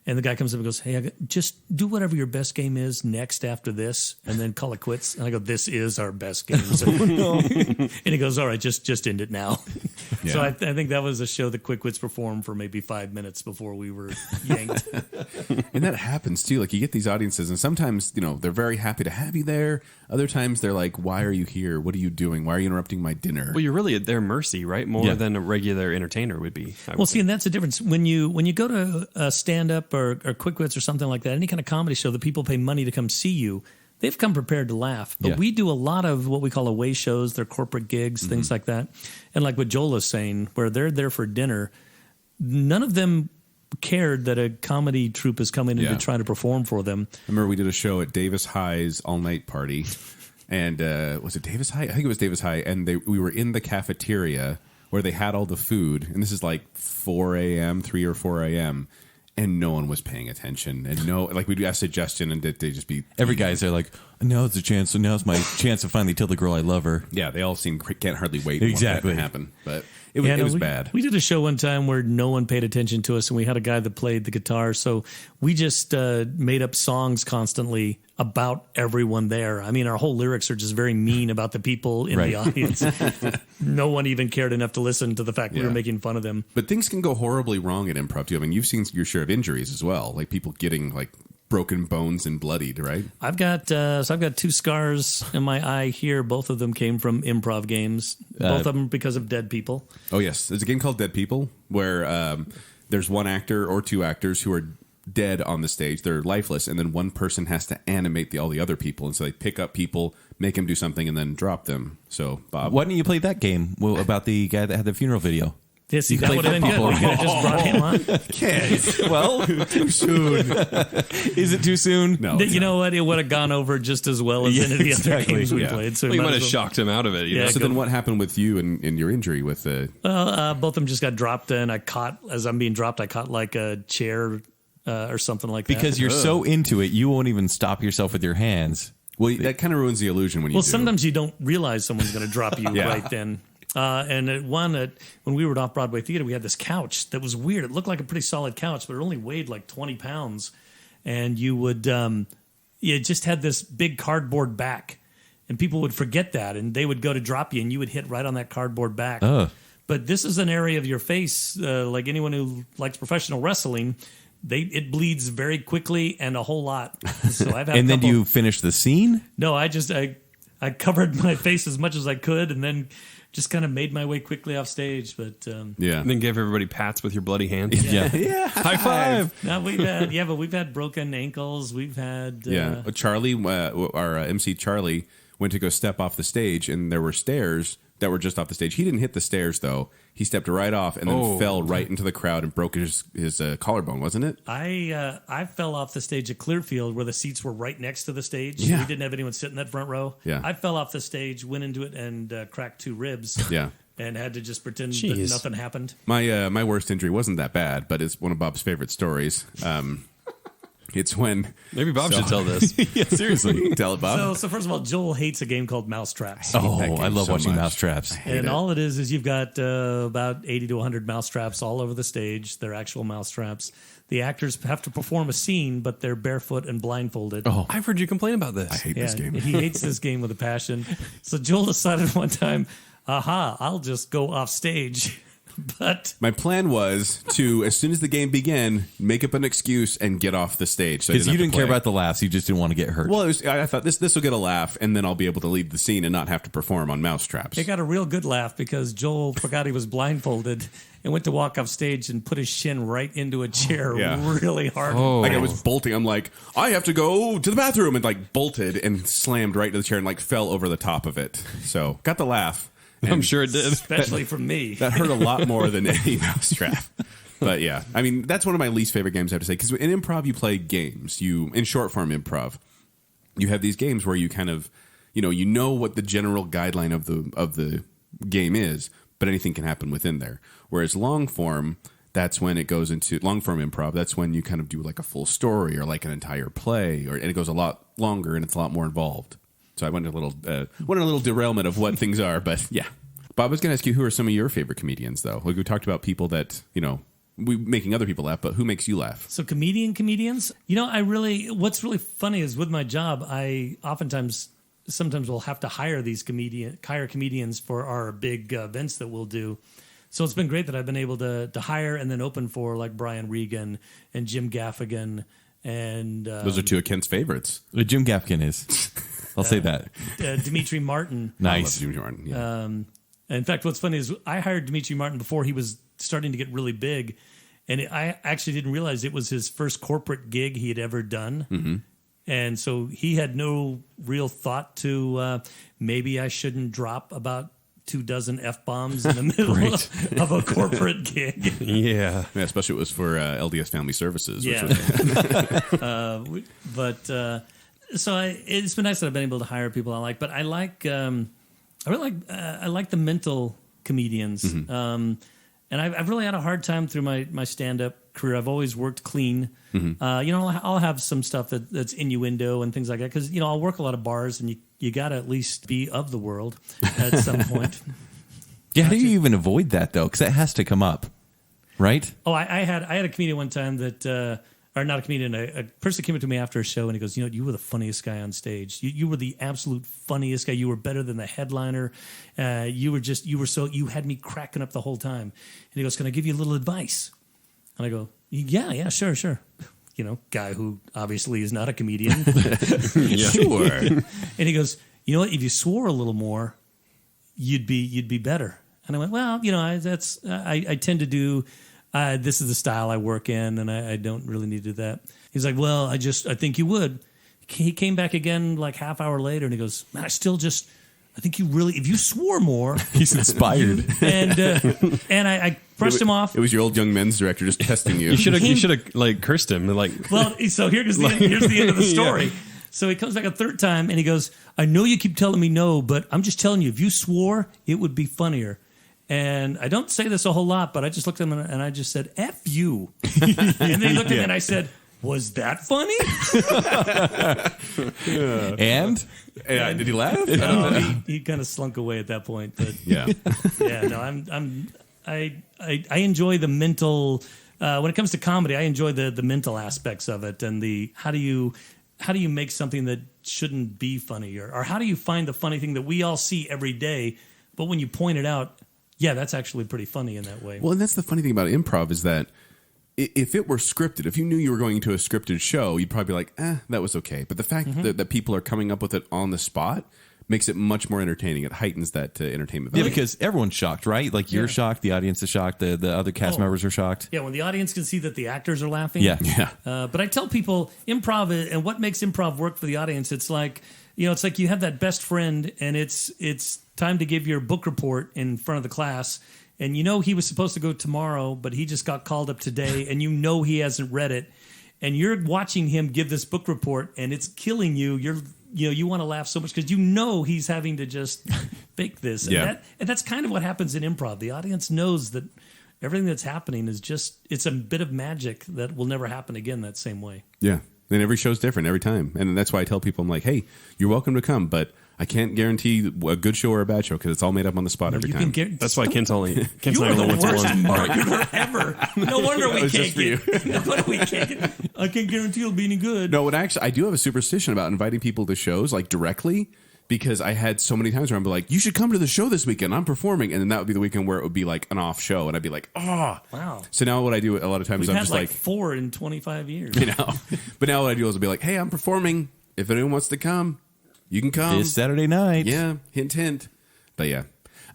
S5: And the guy comes up and goes, hey, just do whatever your best game is next after this, and then call it quits. And I go, this is our best game. So, and he goes, all right, just end it now. Yeah. So I think that was a show that Quick Wits performed for maybe 5 minutes before we were yanked.
S3: And that happens, too. Like, you get these audiences, and sometimes, they're very happy to have you there. Other times, they're like, why are you here? What are you doing? Why are you interrupting my dinner?
S4: Well, you're really at their mercy, right? More than a regular entertainer would be.
S5: Well, see, and that's the difference. When you go to a stand-up or Quick Wits or something like that, any kind of comedy show that people pay money to come see you, they've come prepared to laugh. But we do a lot of what we call away shows. They're corporate gigs, things like that. And like what Joel is saying, where they're there for dinner, none of them cared that a comedy troupe is coming in to try to perform for them.
S3: I remember we did a show at Davis High's all-night party. And was it Davis High? I think it was Davis High. And we were in the cafeteria where they had all the food. And this is like 4 a.m., 3 or 4 a.m., and no one was paying attention. And we'd ask suggestion, and they'd just be...
S2: Every guy's there like, now it's a chance, so now's my chance to finally tell the girl I love her.
S3: Yeah, they all can't hardly wait
S2: exactly
S3: for that to happen. But it was bad.
S5: We did a show one time where no one paid attention to us, and we had a guy that played the guitar, so we just made up songs constantly about everyone there. I mean, our whole lyrics are just very mean about the people in the audience. No one even cared enough to listen to the fact we were making fun of them.
S3: But things can go horribly wrong at improv, too. I mean, you've seen your share of injuries as well, like people getting broken bones and bloodied, right?
S5: I've got 2 scars in my eye here. Both of them came from improv games. Both of them because of dead people.
S3: Oh, yes. There's a game called Dead People where there's one actor or 2 actors who are dead on the stage. They're lifeless, and then one person has to animate all the other people. And so they pick up people, make them do something, and then drop them. So, Bob.
S2: Why didn't you play that game about the guy that had the funeral video?
S5: Yeah, see, that would have been good. We could have just brought him on.
S3: Can't.
S2: Well, too soon. Is it too soon?
S3: No.
S5: You know what? It would have gone over just as well as any of the other games we played. So
S4: you might have shocked him out of it.
S3: So then what happened with you and your injury with the...
S5: Well, both of them just got dropped, and as I'm being dropped, I caught like a chair or something like that.
S2: Because you're so into it, you won't even stop yourself with your hands.
S3: Well, that kind of ruins the illusion when you do.
S5: Well, sometimes you don't realize someone's going to drop you right then. And when we were at Off-Broadway Theater, we had this couch that was weird. It looked like a pretty solid couch, but it only weighed like 20 pounds. And you would, it just had this big cardboard back. And people would forget that, and they would go to drop you, and you would hit right on that cardboard back. But this is an area of your face, like anyone who likes professional wrestling, it bleeds very quickly and a whole lot. So I've had
S2: and then do you finish the scene?
S5: No, I covered my face as much as I could, and then just kind of made my way quickly off stage. But
S4: and then give everybody pats with your bloody hands.
S2: Yeah. High five.
S5: No, we've had broken ankles. We've had
S3: Charlie, our MC Charlie, went to go step off the stage, and there were stairs that were just off the stage. He didn't hit the stairs, though. He stepped right off and then fell right into the crowd and broke his collarbone, wasn't it?
S5: I fell off the stage at Clearfield where the seats were right next to the stage.
S3: Yeah.
S5: We didn't have anyone sit in that front row.
S3: Yeah.
S5: I fell off the stage, went into it, and cracked 2 ribs.
S3: Yeah.
S5: And had to just pretend that nothing happened.
S3: My worst injury wasn't that bad, but it's one of Bob's favorite stories. It's when...
S4: Maybe Bob should tell this.
S2: Yeah, seriously.
S3: Tell it, Bob.
S5: So first of all, Joel hates a game called Mousetraps.
S2: I love watching Mousetraps.
S5: And all it is you've got about 80 to 100 mousetraps all over the stage. They're actual mousetraps. The actors have to perform a scene, but they're barefoot and blindfolded.
S4: Oh, I've heard you complain about this.
S3: I hate this game.
S5: He hates this game with a passion. So Joel decided one time, I'll just go off stage But
S3: My plan was to, as soon as the game began, make up an excuse and get off the stage. So
S2: Because you didn't care about the laughs. You just didn't want to get hurt.
S3: Well, I thought this will get a laugh, and then I'll be able to leave the scene and not have to perform on mousetraps.
S5: it got a real good laugh because Joel forgot he was blindfolded and went to walk off stage and put his shin right into a chair
S3: Yeah.
S5: really hard.
S3: Like I was bolting. I'm like, I have to go to the bathroom, and like bolted and slammed right to the chair and like fell over the top of it. So got the laugh.
S4: I'm
S3: And
S4: sure it did.
S5: Especially from me.
S3: that hurt a lot more than any mousetrap. But yeah, I mean, that's one of my least favorite games, I have to say, because in improv you play games. In short form improv, you have these games where you kind of, you know what the general guideline of the game is, but anything can happen within there. Whereas long form, that's when it goes into long form improv. That's when you kind of do like a full story or like an entire play, and it goes a lot longer and it's a lot more involved. So I went a little derailment of what things are, but yeah. Bob, I was going to ask you, who are some of your favorite comedians, though? Like we talked about people that, we making other people laugh, but who makes you laugh?
S5: So comedians, what's really funny is with my job, I sometimes will have to hire comedians for our big events that we'll do. So it's been great that I've been able to hire and then open for like Brian Regan and Jim Gaffigan. And
S3: Those are two of Kent's favorites.
S2: Jim Gaffigan is. I'll say that.
S5: Dimitri Martin.
S3: I love
S2: Nice.
S3: Jimmy Martin. Yeah.
S5: In fact, what's funny is I hired Dimitri Martin before he was starting to get really big. And I actually didn't realize it was his first corporate gig he had ever done. Mm-hmm. And so he had no real thought to maybe I shouldn't drop about 24 F-bombs in the middle of a corporate gig.
S4: Yeah.
S3: Yeah, especially it was for LDS Family Services.
S5: Yeah.
S3: Which was,
S5: It's been nice that I've been able to hire people I like, but I like the mental comedians.
S3: Mm-hmm.
S5: And I've really had a hard time through my stand-up career. I've always worked clean.
S3: Mm-hmm.
S5: I'll have some stuff that's innuendo and things like that because, I'll work a lot of bars and you got to at least be of the world at some point.
S2: Yeah, how do you even avoid that, though? Because that has to come up, right?
S5: Oh, I had a comedian one time that, or not a comedian, a person came up to me after a show and he goes, you were the funniest guy on stage. You were the absolute funniest guy. You were better than the headliner. You had me cracking up the whole time. And he goes, can I give you a little advice? And I go, yeah, sure. Guy who obviously is not a comedian.
S3: Sure.
S5: And he goes, you know what? If you swore a little more, you'd be better. And I went, well, I tend to do. This is the style I work in, and I don't really need to do that. He's like, well, I think you would. He came back again like half hour later, and he goes, man, I think you really, if you swore more.
S2: He's inspired.
S5: And I brushed him off.
S3: It was your old young men's director just testing you.
S4: You should have like cursed him. Like,
S5: Well, so here's the end of the story. Yeah. So he comes back a third time, and he goes, I know you keep telling me no, but I'm just telling you, if you swore, it would be funnier. And I don't say this a whole lot, but I just looked at him and I just said, F you. And then he looked at me and I said, was that funny?
S2: And?
S3: Did he laugh?
S5: No, he kind of slunk away at that point. But
S3: Yeah.
S5: I enjoy the mental, when it comes to comedy, I enjoy the mental aspects of it and the how do you make something that shouldn't be funny or how do you find the funny thing that we all see every day, but when you point it out, yeah, that's actually pretty funny in that way.
S3: Well, and that's the funny thing about improv is that if it were scripted, if you knew you were going to a scripted show, you'd probably be like, that was okay. But the fact that people are coming up with it on the spot makes it much more entertaining. It heightens that entertainment value.
S2: Yeah, because everyone's shocked, right? Like you're shocked, the audience is shocked, the other cast members are shocked.
S5: Yeah, when the audience can see that the actors are laughing.
S2: Yeah.
S5: But I tell people improv and what makes improv work for the audience, it's like you have that best friend and it's time to give your book report in front of the class. And he was supposed to go tomorrow, but he just got called up today and he hasn't read it. And you're watching him give this book report and it's killing you. You want to laugh so much because he's having to just fake this. And that's kind of what happens in improv. The audience knows that everything that's happening is it's a bit of magic that will never happen again that same way.
S3: Yeah. And every show's different every time. And that's why I tell people, I'm like, hey, you're welcome to come, but I can't guarantee a good show or a bad show because it's all made up on the spot every time.
S4: that's why Kent's only
S5: You are
S4: only
S5: the
S4: wants
S5: worst
S4: one.
S5: marketer ever. No wonder we can't get. No wonder we can't get. I can't guarantee it'll be any good.
S3: No, I do have a superstition about inviting people to shows like directly because I had so many times where I'm like, you should come to the show this weekend. I'm performing. And then that would be the weekend where it would be like an off show. And I'd be like, oh.
S5: Wow.
S3: So now what I do a lot of times
S5: We've
S3: is I'm
S5: had
S3: just
S5: like
S3: like,
S5: 4 in 25 years.
S3: you know. But now what I do is I'll be like, hey, I'm performing. If anyone wants to come, you can come.
S2: This Saturday night.
S3: Yeah. Hint, hint. But yeah.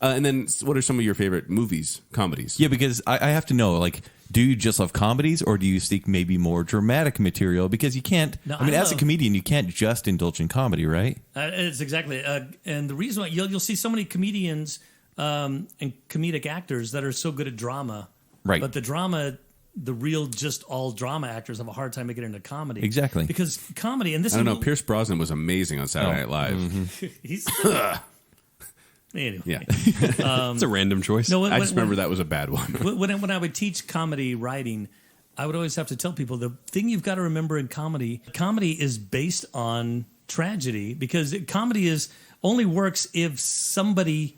S3: And then what are some of your favorite movies, comedies?
S2: Yeah, because I have to know, like, do you just love comedies or do you seek maybe more dramatic material? Because you can't,
S5: No,
S2: I mean,
S5: I
S2: as a
S5: love-
S2: comedian, you can't just indulge in comedy, right?
S5: It's exactly. And the reason why you'll see so many comedians and comedic actors that are so good at drama.
S2: Right.
S5: But the drama, the real just all drama actors have a hard time making it into comedy.
S2: Exactly.
S5: Because comedy, and this
S3: I don't
S5: is
S3: know. Pierce Brosnan was amazing on Saturday Night Live.
S5: he's anyway.
S3: Yeah.
S4: It's a random choice.
S5: No,
S3: I just remember that was a bad one.
S5: when I would teach comedy writing, I would always have to tell people the thing you've got to remember in comedy is based on tragedy, because comedy only works if somebody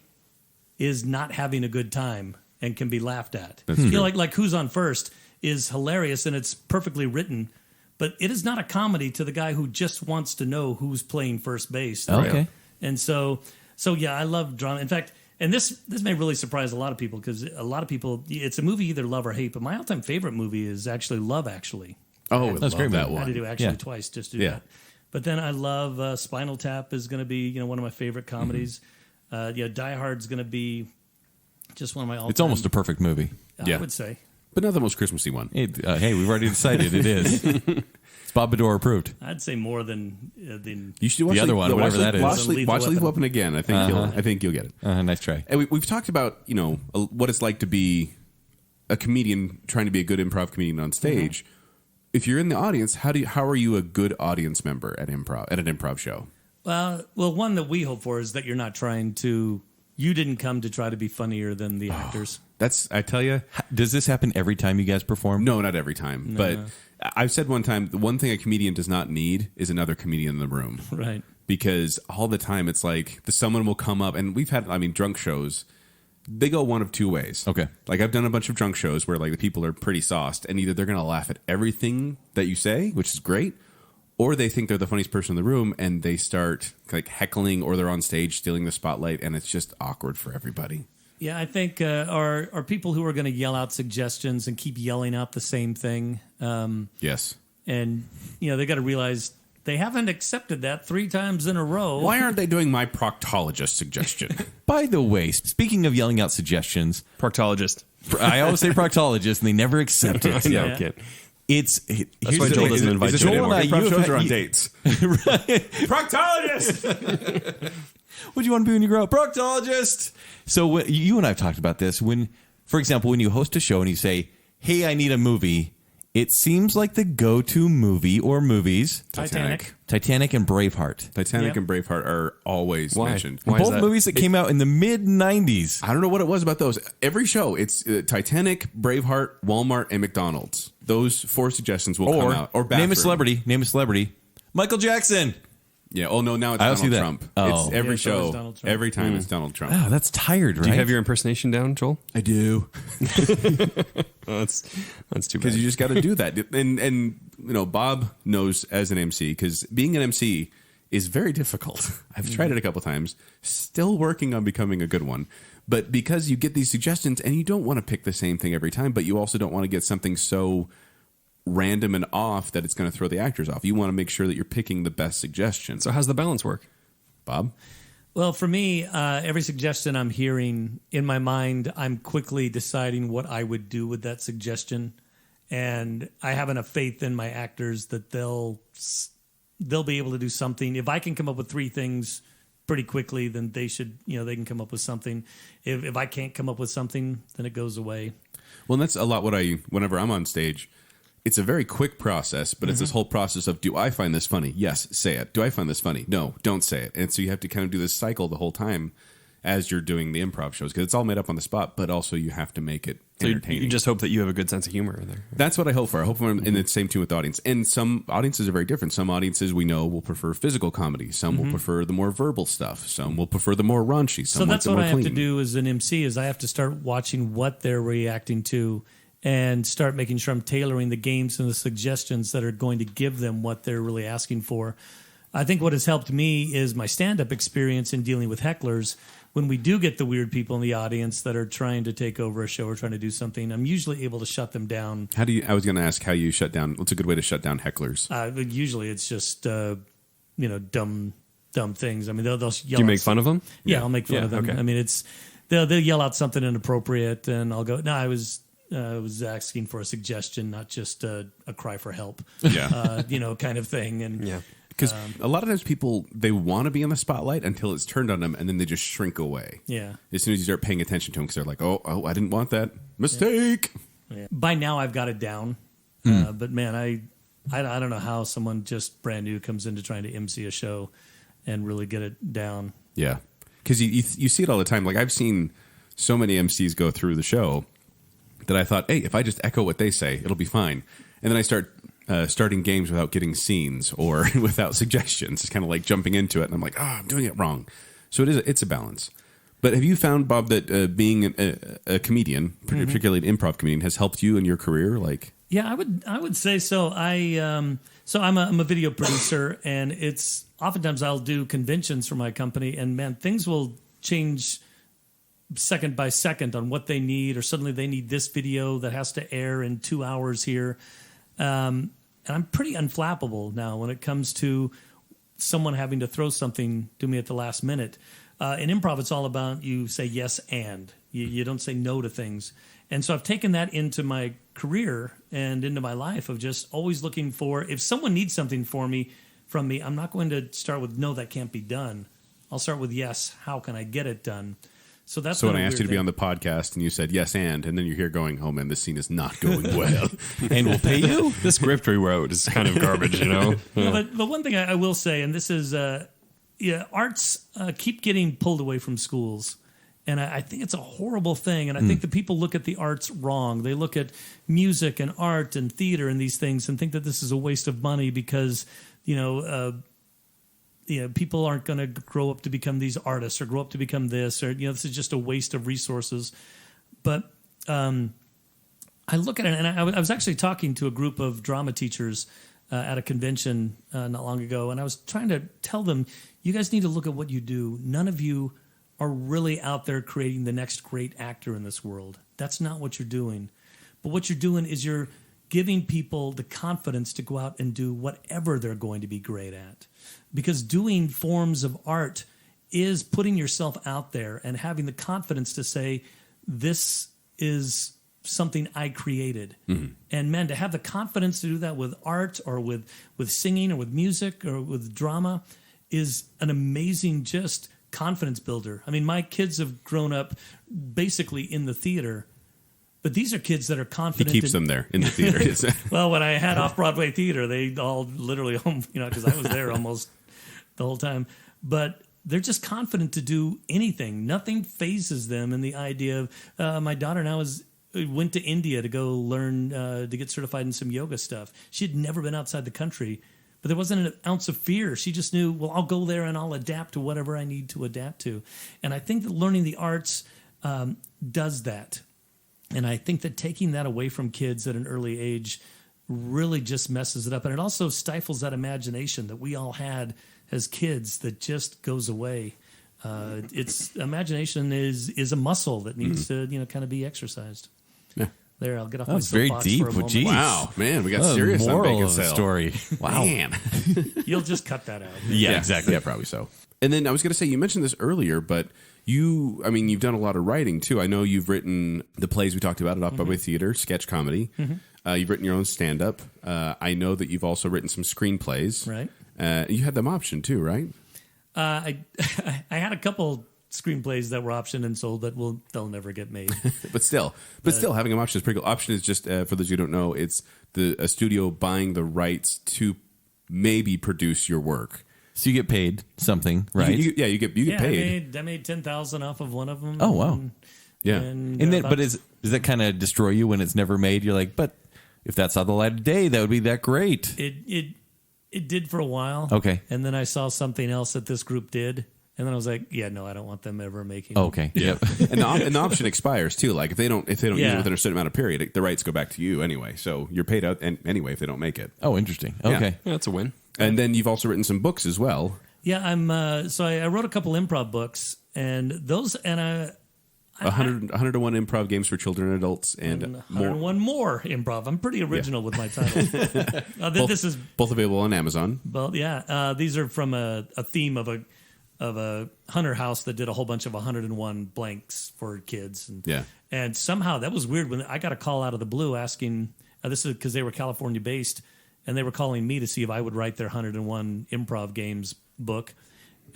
S5: is not having a good time and can be laughed at.
S3: That's
S5: You
S3: true.
S5: know, like Who's on First is hilarious and it's perfectly written, but it is not a comedy to the guy who just wants to know who's playing first base.
S2: Okay.
S5: And so yeah, I love drama. In fact, and this may really surprise a lot of people, because a lot of people, it's a movie you either love or hate, but my all-time favorite movie is actually Love Actually.
S3: Oh, I
S2: That's
S3: love
S2: great
S3: that
S2: movie.
S5: I had to
S3: one.
S5: do actually
S2: Yeah.
S5: twice just to do
S3: Yeah.
S5: that. But then I love Spinal Tap is going to be one of my favorite comedies. Die Hard's going to be just one of my all-time.
S2: It's almost a perfect movie.
S3: Yeah.
S5: I would say.
S3: But not the most Christmassy one.
S2: Hey, we've already decided it is. It's Bob Bedore approved.
S5: I'd say more than
S3: You should watch
S2: The other one, whatever that is.
S3: Watch
S5: Lethal
S3: Lethal
S5: Weapon.
S3: Weapon again. I think you'll get it.
S2: Nice try.
S3: And we've talked about what it's like to be a comedian trying to be a good improv comedian on stage. If you're in the audience, how are you a good audience member at an improv show?
S5: Well, one that we hope for is that you're not trying to. You didn't come to try to be funnier than the actors.
S3: That's, I tell you,
S2: Does this happen every time you guys perform?
S3: no, not every time. But I've said one time, the one thing a comedian does not need is another comedian in the room.
S5: Right.
S3: Because all the time it's like someone will come up, and we've had, drunk shows. They go one of two ways.
S2: Okay.
S3: Like I've done a bunch of drunk shows where like the people are pretty sauced, and either they're going to laugh at everything that you say, which is great, or they think they're the funniest person in the room and they start like heckling, or they're on stage stealing the spotlight, and it's just awkward for everybody.
S5: Yeah, I think are people who are going to yell out suggestions and keep yelling out the same thing.
S3: Yes.
S5: And they got to realize they haven't accepted that 3 times in a row.
S3: Why aren't they doing my proctologist suggestion?
S2: By the way, speaking of yelling out suggestions,
S4: Proctologist.
S2: I always say proctologist, and they never accept it.
S4: No,
S5: Yeah.
S4: kid.
S2: It's
S4: That's why Joel doesn't invite
S3: Is
S4: you
S3: this
S4: anymore.
S3: Joel and I,
S2: Improv
S3: you
S2: shows
S3: have
S2: are on
S3: had-
S2: dates.
S3: Proctologist!
S2: What do you want to be when you grow up? Proctologist. So you and I have talked about this. For example, when you host a show and you say, "Hey, I need a movie," it seems like the go-to movie or movies,
S5: Titanic.
S2: Titanic and Braveheart.
S3: Titanic
S5: Yep.
S3: and Braveheart are always
S4: Why?
S3: mentioned.
S4: Why is
S2: Both
S4: that?
S2: movies that came out in the mid-90s.
S3: I don't know what it was about those. Every show, it's Titanic, Braveheart, Walmart, and McDonald's. Those 4 suggestions will come out. Or
S2: name a
S3: bathroom.
S2: celebrity. Name a celebrity. Michael Jackson.
S3: Yeah. Oh no, now it's
S2: I
S3: Donald
S2: see that.
S3: Trump.
S2: Oh.
S3: It's every
S5: Yeah, it's always
S3: show.
S5: Donald Trump.
S3: Every time it's Donald Trump.
S2: Oh, that's tired, right?
S4: Do you have your impersonation down, Joel?
S3: I do.
S4: Oh, that's too bad.
S3: Because you just got to do that. And Bob knows as an MC, because being an MC is very difficult. I've tried it a couple times. Still working on becoming a good one. But because you get these suggestions and you don't want to pick the same thing every time, but you also don't want to get something so random and off that it's going to throw the actors off. You want to make sure that you're picking the best suggestion.
S4: So how's the balance work?
S3: Bob?
S5: Well, for me, every suggestion I'm hearing in my mind, I'm quickly deciding what I would do with that suggestion, and I have enough faith in my actors that they'll be able to do something. If I can come up with 3 things pretty quickly, then they should, they can come up with something. If I can't come up with something, then it goes away.
S3: Well, and that's a lot whenever I'm on stage, it's a very quick process, but it's this whole process of, do I find this funny? Yes, say it. Do I find this funny? No, don't say it. And so you have to kind of do this cycle the whole time as you're doing the improv shows, because it's all made up on the spot, but also you have to make it
S4: So
S3: entertaining.
S4: you just hope that you have a good sense of humor in there.
S3: That's what I hope for. I hope I'm in the same tune with the audience. And some audiences are very different. Some audiences we know will prefer physical comedy. Some will prefer the more verbal stuff. Some will prefer the more raunchy. Some
S5: So
S3: want
S5: that's
S3: the
S5: what
S3: more
S5: I have to
S3: clean.
S5: do as an MC is I have to start watching what they're reacting to and start making sure I'm tailoring the games and the suggestions that are going to give them what they're really asking for. I think what has helped me is my stand-up experience in dealing with hecklers. When we do get the weird people in the audience that are trying to take over a show or trying to do something, I'm usually able to shut them down.
S3: I was going to ask how you shut down. What's a good way to shut down hecklers?
S5: Usually it's just, dumb things. I mean, they'll yell.
S4: Do you make fun of them?
S5: Yeah, I'll make fun of them.
S4: Okay.
S5: I mean, they'll yell out something inappropriate, and I'll go, no, I was asking for a suggestion, not just a cry for help.
S3: Yeah.
S5: Kind of thing. And
S4: Yeah.
S3: Because a lot of times people, they want to be in the spotlight until it's turned on them, and then they just shrink away.
S5: Yeah.
S3: As soon as you start paying attention to them, because they're like, oh, I didn't want that. Mistake.
S5: Yeah. By now, I've got it down. But man, I don't know how someone just brand new comes into trying to MC a show and really get it down.
S3: Yeah. Because you see it all the time. Like, I've seen so many MCs go through the show that I thought, hey, if I just echo what they say, it'll be fine. And then I starting games without getting scenes or without suggestions. It's kind of like jumping into it, and I'm like, I'm doing it wrong. So it's a balance. But have you found, Bob, that being a comedian, particularly an improv comedian, has helped you in your career? Like,
S5: yeah, I would say so. I'm a video producer, and it's oftentimes I'll do conventions for my company, and man, things will change second by second on what they need, or suddenly they need this video that has to air in 2 hours here. And I'm pretty unflappable now when it comes to someone having to throw something to me at the last minute. In improv, it's all about you say yes and. You don't say no to things. And so I've taken that into my career and into my life of just always looking for, if someone needs something from me, I'm not going to start with no, that can't be done. I'll start with yes, how can I get it done? So
S3: when I asked you to be on the podcast and you said yes and then you're here going, oh man, this scene is not going well.
S2: And we'll pay you?
S4: The script we wrote is kind of garbage,
S5: But one thing I will say, and this is, arts keep getting pulled away from schools. And I think it's a horrible thing. And I think that people look at the arts wrong. They look at music and art and theater and these things and think that this is a waste of money because, people aren't going to grow up to become these artists or grow up to become this, or, this is just a waste of resources. But I look at it, and I was actually talking to a group of drama teachers at a convention not long ago, and I was trying to tell them, you guys need to look at what you do. None of you are really out there creating the next great actor in this world. That's not what you're doing. But what you're doing is you're giving people the confidence to go out and do whatever they're going to be great at. Because doing forms of art is putting yourself out there and having the confidence to say, this is something I created. Mm-hmm. And man, to have the confidence to do that with art or with singing or with music or with drama is an amazing just confidence builder. I mean, my kids have grown up basically in the theater, but these are kids that are confident.
S3: He keeps them there in the theater.
S5: Well, when I had off-Broadway theater, they all literally, because I was there almost the whole time. But they're just confident to do anything. Nothing phases them in the idea of, my daughter now went to India to go learn, to get certified in some yoga stuff. She had never been outside the country, but there wasn't an ounce of fear. She just knew, well, I'll go there and I'll adapt to whatever I need to adapt to. And I think that learning the arts does that. And I think that taking that away from kids at an early age really just messes it up. And it also stifles that imagination that we all had as kids that just goes away. It's imagination is a muscle that needs to kind of be be Yeah. There, I'll get off my soapbox
S2: deep.
S5: for a moment.
S2: Geez.
S3: Wow, man, we got serious on
S2: moral of
S3: Baconsale.
S2: the story.
S3: Wow. Man.
S5: You'll just cut that out.
S3: Yeah, exactly. Yeah, probably so. And then I was going to say, you mentioned this earlier, but you've done a lot of writing too. I know you've written the plays we talked about at Off-Broadway Theater, sketch comedy. Mm-hmm. You've written your own stand-up. I know that you've also written some screenplays.
S5: Right.
S3: You had them optioned too, right?
S5: I had a couple screenplays that were optioned and sold, but they'll never get made.
S3: but still, having them optioned is pretty cool. Option is just, for those who don't know, it's a studio buying the rights to maybe produce your work.
S2: So you get paid something, right?
S3: You get paid.
S5: I made $10,000 off of one of them.
S2: Oh, wow.
S5: But
S2: does that kind of destroy you when it's never made? You're like, but if that saw the light of day, that would be that great.
S5: It did for a while.
S2: Okay.
S5: And then I saw something else that this group did, And then I was like, yeah, no, I don't want them ever making.
S2: Oh, okay. Yep.
S3: And the option expires too. Like if they don't use
S5: Yeah.
S3: it within a certain amount of period, the rights go back to you anyway. So you're paid out anyway if they don't make it.
S2: Oh, interesting. Okay.
S4: Yeah, that's a win.
S3: And then you've also written some books as well.
S5: Yeah, I wrote a couple improv books, and those, and
S3: 101 improv games for children and adults, and more.
S5: 101 more improv. I'm pretty original with my titles. This is
S3: Both available on Amazon.
S5: Well, yeah, these are from a theme of a Hunter house that did a whole bunch of 101 blanks for kids. And somehow that was weird when I got a call out of the blue asking. This is because they were California based, and they were calling me to see if I would write their 101 improv games book.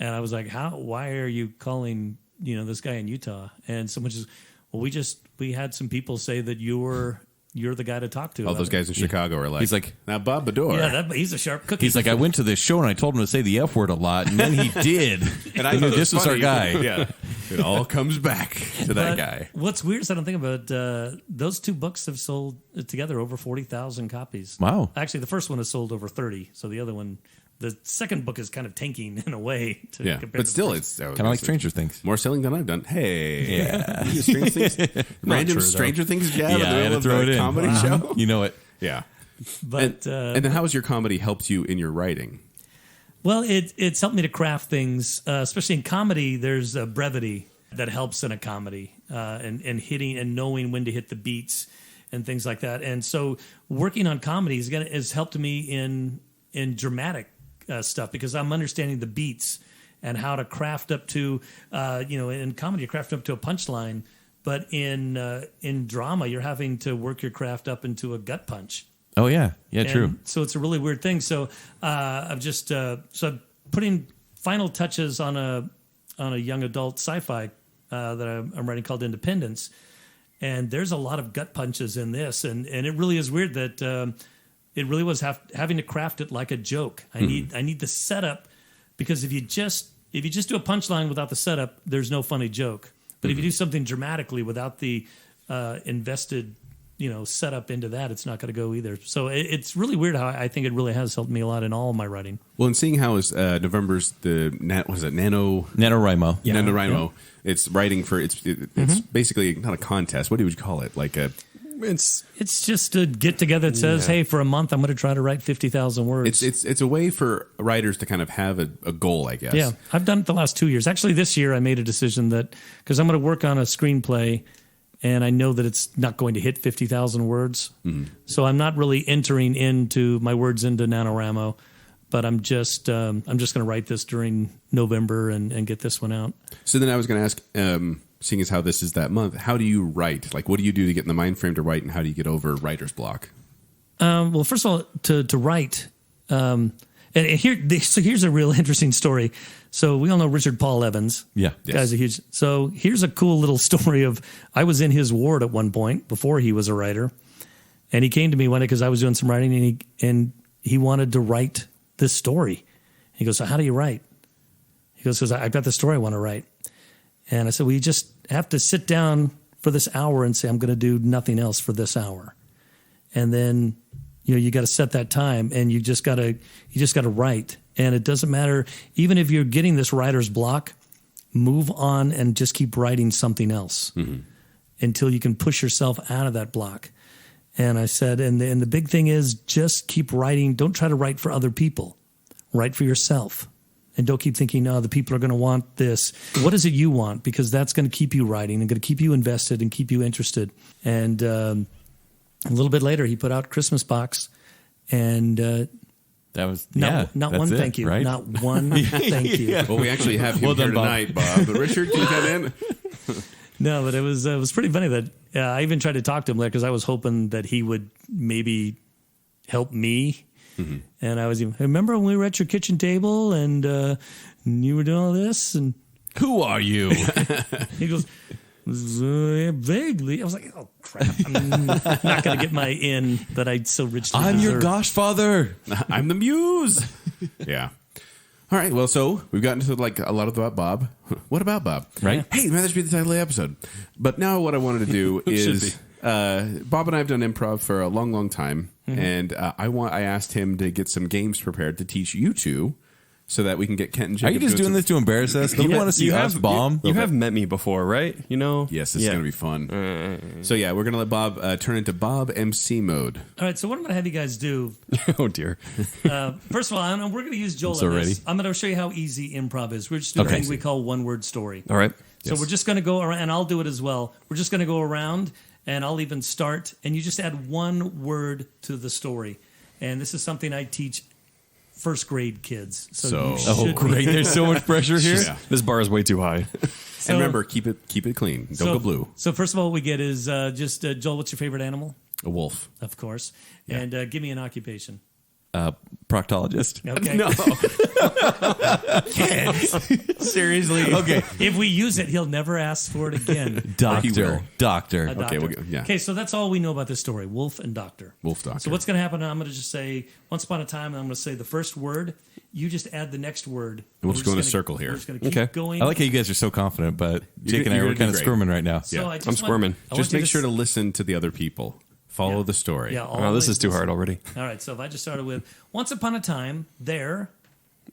S5: And I was like, why are you calling this guy in Utah? And someone just, well, we had some people say that you're the guy to talk to.
S3: All those guys in Chicago are like,
S2: He's like,
S3: now Bob Bedore.
S5: Yeah, he's a sharp cookie.
S2: He's like, I went to this show and I told him to say the F word a lot, and then he did.
S3: And I
S2: knew
S3: thought
S2: this was our
S3: funny.
S2: guy.
S3: Yeah, it all comes back to that guy.
S5: What's weird is I don't think about those two books have sold together over 40,000 copies.
S2: Wow.
S5: Actually, the first one has sold over 30. So the second book is kind of tanking in a way.
S3: Yeah,
S5: compared
S3: but
S5: to
S3: still,
S5: the
S3: it's
S2: Kind of like Stranger Things.
S3: more selling than I've done. Hey, yeah, Stranger Things, random
S4: true, though.
S3: Stranger Things jab in
S2: Yeah,
S3: the
S2: I had
S3: middle
S2: to
S3: of
S2: throw
S3: the
S2: it in.
S3: comedy show.
S2: You know it.
S3: Yeah,
S5: But
S3: and then how has your comedy helped you in your writing?
S5: well, it's helped me to craft things, especially in comedy. There's a brevity that helps in a comedy, and hitting and knowing when to hit the beats and things like that. And so, working on comedy has helped me in dramatic stuff because I'm understanding the beats and how to craft up to, in comedy, you craft up to a punchline, but in drama, you're having to work your craft up into a gut punch.
S2: Oh, yeah. Yeah,
S5: And
S2: true.
S5: So it's a really weird thing. So I'm just I'm putting final touches on a young adult sci-fi that I'm writing called Independence, and there's a lot of gut punches in this, and it really is weird that it really was having to craft it like a joke. I need the setup, because if you just do a punchline without the setup, there's no funny joke. But if you do something dramatically without the invested setup into that, it's not going to go either. So it's really weird how I think it really has helped me a lot in all of my writing.
S3: Well, and seeing how is November's Nano
S2: NaNoWriMo.
S5: Yeah.
S3: NaNoWriMo. It's writing for it's basically not a contest. What would you call it? Like a
S5: It's just a get together that says, "Hey, for a month, I'm going to try to write 50,000 words."
S3: it's a way for writers to kind of have a goal, I guess.
S5: Yeah, I've done it the last 2 years. Actually, this year I made a decision that because I'm going to work on a screenplay, and I know that it's not going to hit 50,000 words, so I'm not really entering into my words into NaNoWriMo, but I'm just going to write this during November and get this one out.
S3: So then I was going to ask, seeing as how this is that month, how do you write? Like, what do you do to get in the mind frame to write, and how do you get over writer's block?
S5: Well, first of all, to write, and here's a real interesting story. So we all know Richard Paul Evans.
S2: Yeah.
S3: Yes.
S5: Guy's a huge. So here's a cool little story of I was in his ward at one point before he was a writer, and he came to me one day because I was doing some writing, and he wanted to write this story. He goes, "So how do you write?" He goes, "Because I've got the story I want to write." And I said, "Well, you just have to sit down for this hour and say, I'm going to do nothing else for this hour. And then, you got to set that time, and you just got to write. And it doesn't matter, even if you're getting this writer's block, move on and just keep writing something else until you can push yourself out of that block." And I said, and the big thing is just keep writing. Don't try to write for other people. Write for yourself. And don't keep thinking, the people are going to want this. What is it you want? Because that's going to keep you writing and going to keep you invested and keep you interested. And a little bit later, he put out Christmas Box. And
S2: That was
S5: not one
S2: it,
S5: thank you.
S2: right?
S5: Not one thank you.
S3: Well, we actually have him
S2: Well
S3: here
S2: done, Bob.
S3: tonight, Bob. But Richard, can you come in?
S5: No, but it was pretty funny that I even tried to talk to him because I was hoping that he would maybe help me. And I was even, remember when we were at your kitchen table and you were doing all this? And
S2: Who are you?
S5: he goes, vaguely. I was like, oh, crap. I'm not going to get my in that I so richly
S2: I'm your
S5: deserve.
S2: GoshFather.
S3: I'm the muse. Yeah. All right. Well, so we've gotten to like a lot about Bob. What about Bob?
S2: Right.
S3: Hey, man, that should be the title of the episode. But now what I wanted to do is Bob and I have done improv for a long, long time. And I asked him to get some games prepared to teach you two so that we can get Kent and
S2: Are
S3: Jacob.
S2: you just doing this to embarrass us? Do you want to see us bomb?
S4: You have met me before, right? You know?
S3: Yes, this is going to be fun. So yeah, we're going to let Bob turn into Bob MC mode.
S5: All right, so what I'm going to have you guys do,
S4: Oh, dear.
S5: first of all, we're going to use Joel
S2: so
S5: in this.
S2: ready.
S5: I'm going to show you how easy improv is. We're just doing a thing we call one-word story.
S4: All right.
S5: So we're just going to go around, and I'll do it as well. We're just going to go around, and I'll even start, and you just add one word to the story. And this is something I teach first grade kids. So you should
S2: great! There's so much pressure here.
S3: Yeah.
S4: This bar is way too high.
S5: So-
S3: And remember, keep it clean. Don't go blue.
S5: So first of all, what we get is just Joel. What's your favorite animal?
S3: A wolf.
S5: Of course. And give me an occupation.
S2: Proctologist.
S5: Okay.
S3: No.
S2: Seriously. Okay.
S5: If we use it, he'll never ask for it again.
S2: Doctor. Doctor.
S5: A doctor.
S3: we'll go- yeah.
S5: Okay, so that's all we know about this story: wolf and doctor.
S3: Wolf doctor.
S5: So what's going to happen? I'm going to just say once upon a time, and I'm going to say the first word. You just add the next word.
S3: We'll just go in a
S5: gonna-
S3: circle here.
S5: We're just going to keep
S4: Okay.
S5: going.
S2: I like how you guys are so confident, but Jake and I
S3: you're
S2: are
S3: gonna
S2: kind
S3: do
S2: of
S3: great.
S2: squirming right now.
S5: So I just
S4: I'm
S5: want-
S4: squirming.
S5: I
S3: Just
S5: want you
S3: make sure to listen to the other people. Follow the story.
S5: Yeah.
S4: Oh, this is too hard already.
S5: All right. So if I just started with once upon a time, there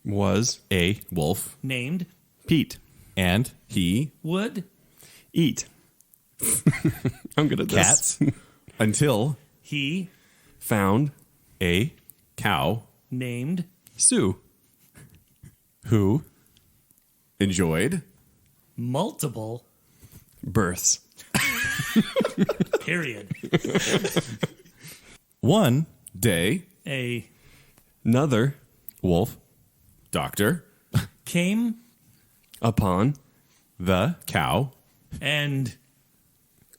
S4: Was
S2: A
S3: Wolf.
S5: named
S4: Pete.
S2: and
S3: He.
S5: would
S4: Eat. I'm good at this.
S2: cats.
S3: Until.
S5: he
S4: Found.
S2: A
S3: Cow.
S5: named
S4: Sue.
S2: who
S3: Enjoyed.
S5: multiple
S4: Births.
S5: period
S2: one
S3: Day.
S5: a
S4: Another.
S2: wolf
S3: Doctor.
S5: came
S4: Upon.
S2: the
S3: Cow.
S5: and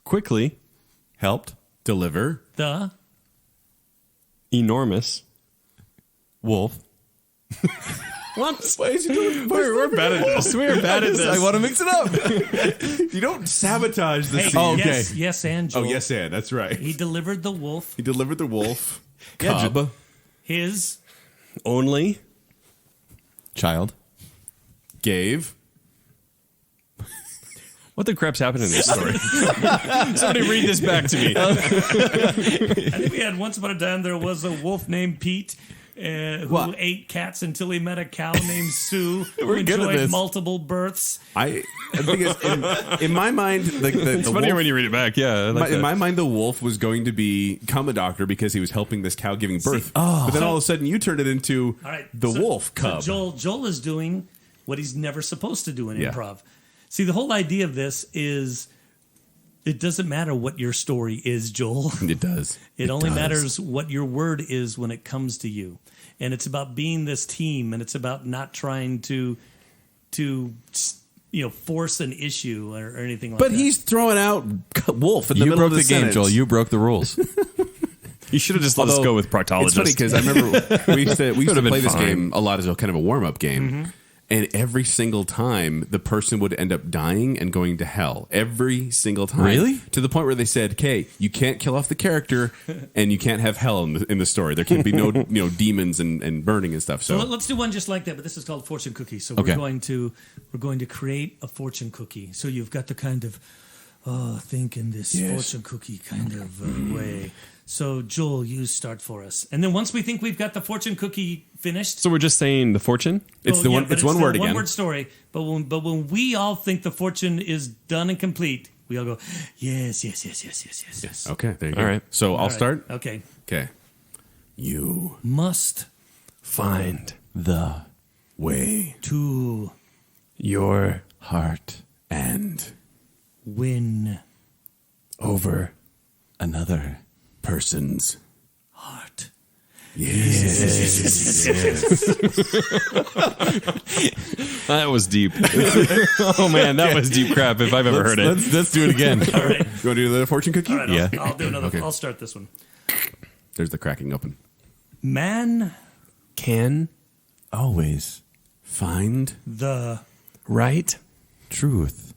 S4: Quickly.
S2: helped
S3: Deliver.
S5: the
S4: Enormous.
S2: wolf.
S4: Whoops. We're bad at this. We're bad at this.
S2: I want to mix it up.
S3: You don't sabotage the
S5: hey,
S3: scene.
S2: Oh, okay.
S5: yes and Joel.
S3: Oh, yes, and that's right.
S5: He delivered the wolf
S3: He delivered the wolf.
S2: Yeah,
S3: Cub.
S5: his
S4: Only.
S2: Child.
S3: Gave.
S4: What the crap's happened in this story? Somebody read this back to me.
S5: I think we had once upon a time there was a wolf named Pete who ate cats until he met a cow named Sue who
S2: We're good at
S5: enjoyed
S2: this.
S5: multiple births.
S3: The thing is, in my mind, the
S4: It's funnier when you read it back. Yeah. I like
S3: in
S4: that.
S3: my mind, the wolf was going to become a doctor because he was helping this cow giving birth. But then all of a sudden, you turned it into
S5: All right,
S3: the
S5: so-
S3: wolf cub.
S5: So Joel is doing what he's never supposed to do in
S3: Yeah.
S5: improv. See, the whole idea of this is it doesn't matter what your story is, Joel.
S3: It does.
S5: It only
S3: does.
S5: matters what your word is when it comes to you. And it's about being this team, and it's about not trying to force an issue or anything like
S3: But
S5: that.
S3: he's throwing out wolf in the
S2: You
S3: middle
S2: broke
S3: of
S2: the game,
S3: sentence.
S2: Joel. You broke the rules.
S4: You should have just let us go with proctologist.
S3: It's funny because I remember we used to
S4: Could've been
S3: play this
S4: fine.
S3: game a lot as a kind of a warm up game.
S5: Mm-hmm.
S3: And every single time, the person would end up dying and going to hell. Every single time.
S2: Really?
S3: To the point where they said, okay, you can't kill off the character and you can't have hell in the story. There can be no demons and burning and stuff.
S5: So
S3: So
S5: let's do one just like that, but this is called fortune cookie. So
S2: Okay.
S5: we're going to create a fortune cookie. So you've got the kind of think in this fortune cookie kind of way. So Joel, you start for us, and then once we think we've got the fortune cookie finished,
S4: So we're just saying the fortune?
S3: it's the one.
S5: but
S3: It's one word again.
S5: One word story. But when we all think the fortune is done and complete, we all go yes.
S3: Okay, there you go.
S4: All right.
S3: So I'll
S5: All right.
S3: start.
S5: Okay.
S3: Okay. You
S5: Must
S4: Find
S2: The
S3: way
S5: to
S4: your
S2: heart
S3: and
S5: win
S4: over.
S2: another
S3: persons.
S5: heart.
S4: That was deep. Oh, man, that was deep crap if I've ever heard it.
S2: Let's do it again.
S5: All right.
S3: You want to do the fortune cookie?
S5: All right.
S2: Yeah.
S5: I'll do another.
S3: Okay.
S5: I'll start this one.
S3: There's the cracking open.
S5: Man,
S4: Can
S2: Always
S3: Find
S5: the
S4: right
S2: truth.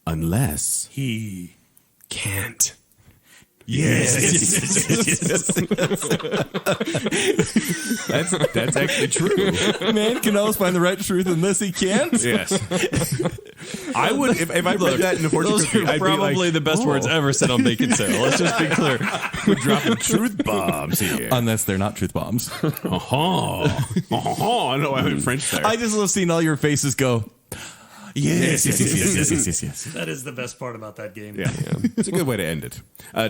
S3: unless
S5: he.
S4: can't.
S3: that's actually true.
S2: Man can always find the right truth unless he can't.
S3: Yes. I would if I read that in a fortune
S4: Those
S3: cookie.
S4: are
S3: I'd
S4: probably
S3: be like,
S4: the best words ever said on Baconsale. Let's just be clear.
S3: We're dropping truth bombs here.
S2: Unless they're not truth bombs.
S3: I know I'm in French there.
S2: I just love seeing all your faces go, yes.
S5: That is the best part about that game.
S3: Yeah. It's a good way to end it.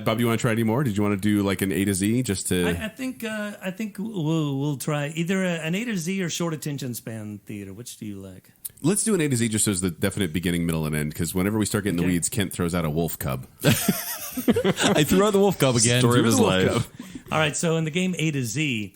S3: Bob, you want to try any more? Did you want to do like an A to Z just to?
S5: I think we'll try either an A to Z or short attention span theater. Which do you like?
S3: Let's do an A to Z just as the definite beginning, middle, and end. Because whenever we start getting the weeds, Kent throws out a wolf cub.
S2: I threw out the wolf cub again.
S4: Story of his
S2: Threw the wolf
S4: life.
S2: cub.
S5: All right. So in the game A to Z,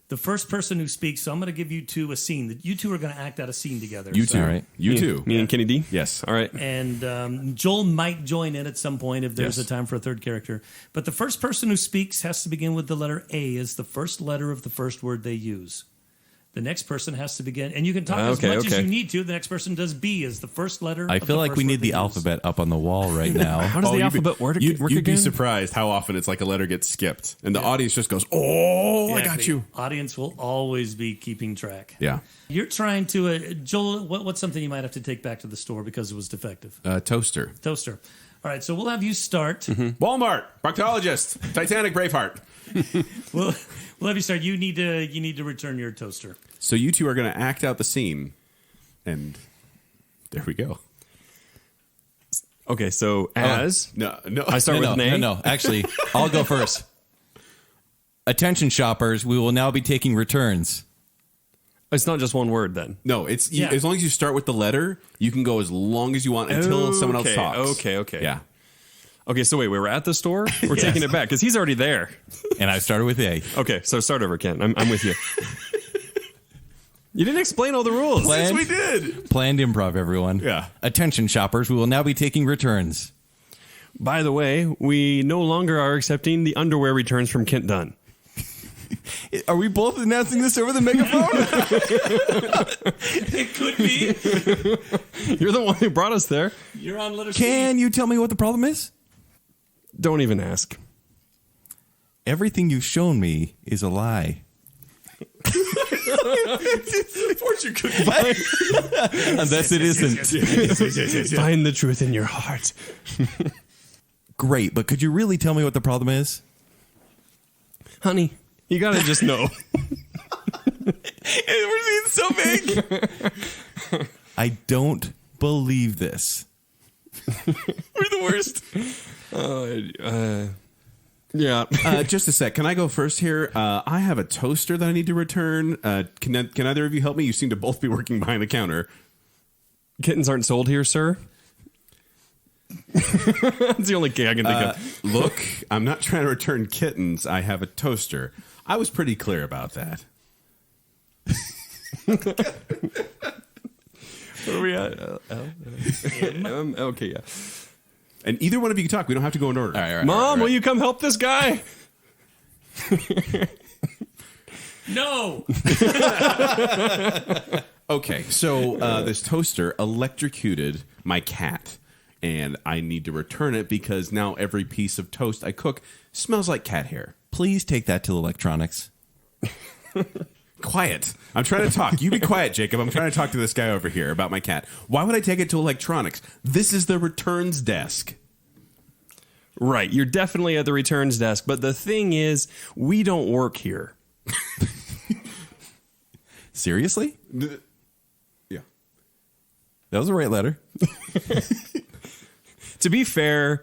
S5: the first person who speaks. So I'm going to give you two a scene. That you two are going to act out a scene together.
S3: You two,
S2: All right.
S3: You two.
S4: Me and Kenny D?
S3: Yes.
S4: All right.
S5: And Joel might join in at some point if there's
S3: Yes.
S5: a time for a third character. But the first person who speaks has to begin with the letter A as the first letter of the first word they use. The next person has to begin, and you can talk as much as you need to. The next person does B as the first letter.
S2: I
S5: of
S2: feel
S5: the
S2: like
S5: first
S2: we
S5: word
S2: need the
S5: they use.
S2: alphabet up on the wall right now.
S4: How does the alphabet work
S3: You'd
S4: again?
S3: be surprised how often it's like a letter gets skipped, and the audience just goes, "Oh, I
S5: Yeah,
S3: got
S5: the
S3: you."
S5: Audience will always be keeping track.
S3: Yeah.
S5: You're trying to, Joel. What's something you might have to take back to the store because it was defective?
S3: Toaster.
S5: Toaster. All right, so we'll have you start.
S3: Walmart. Proctologist. Titanic. Braveheart.
S5: We'll have you start. You need to return your toaster.
S3: So you two are going to act out the scene, and there we go.
S4: Okay, so as
S3: No.
S4: I start with an A.
S2: No. Actually, I'll go first. Attention shoppers, we will now be taking returns.
S4: It's not just one word then.
S3: No, it's
S5: Yeah.
S3: as long as you start with the letter, you can go as long as you want until someone else talks.
S4: Okay.
S3: Yeah.
S4: Okay, so wait, we were at the store? We're taking it back because he's already there.
S2: And I started with A.
S4: Okay, so start over, Ken. I'm with you. You didn't explain all the rules.
S2: Planned,
S3: We did.
S2: planned improv, everyone.
S3: Yeah.
S2: Attention shoppers, we will now be taking returns.
S4: By the way, we no longer are accepting the underwear returns from Kent Dunn.
S2: Are we both announcing this over the megaphone?
S5: It could be.
S4: You're the one who brought us there.
S5: You're on letter C.
S2: Can you tell me what the problem is?
S4: Don't even ask.
S2: Everything you've shown me is a lie.
S3: Fortune cookie.
S2: Unless it isn't.
S4: Find the truth in your heart.
S2: Great, but could you really tell me what the problem is?
S4: Honey, you gotta just know.
S2: We're being so big. I don't believe this. We're the worst.
S4: Yeah.
S3: Just a sec. Can I go first here? I have a toaster that I need to return. Can either of you help me? You seem to both be working behind the counter.
S4: Kittens aren't sold here, sir. That's the only gag I can think of.
S3: Look, I'm not trying to return kittens. I have a toaster. I was pretty clear about that.
S4: Where are we at? Okay, yeah.
S3: And either one of you can talk. We don't have to go in order.
S2: All right.
S4: Mom, will you come help this guy?
S5: No.
S3: Okay, so this toaster electrocuted my cat, and I need to return it because now every piece of toast I cook smells like cat hair.
S2: Please take that to electronics.
S3: Quiet. I'm trying to talk. You be quiet, Jacob. I'm trying to talk to this guy over here about my cat. Why would I take it to electronics? This is the returns desk.
S4: Right, you're definitely at the returns desk, but the thing is, we don't work here.
S2: Seriously?
S3: Yeah.
S2: That was the right letter.
S4: To be fair,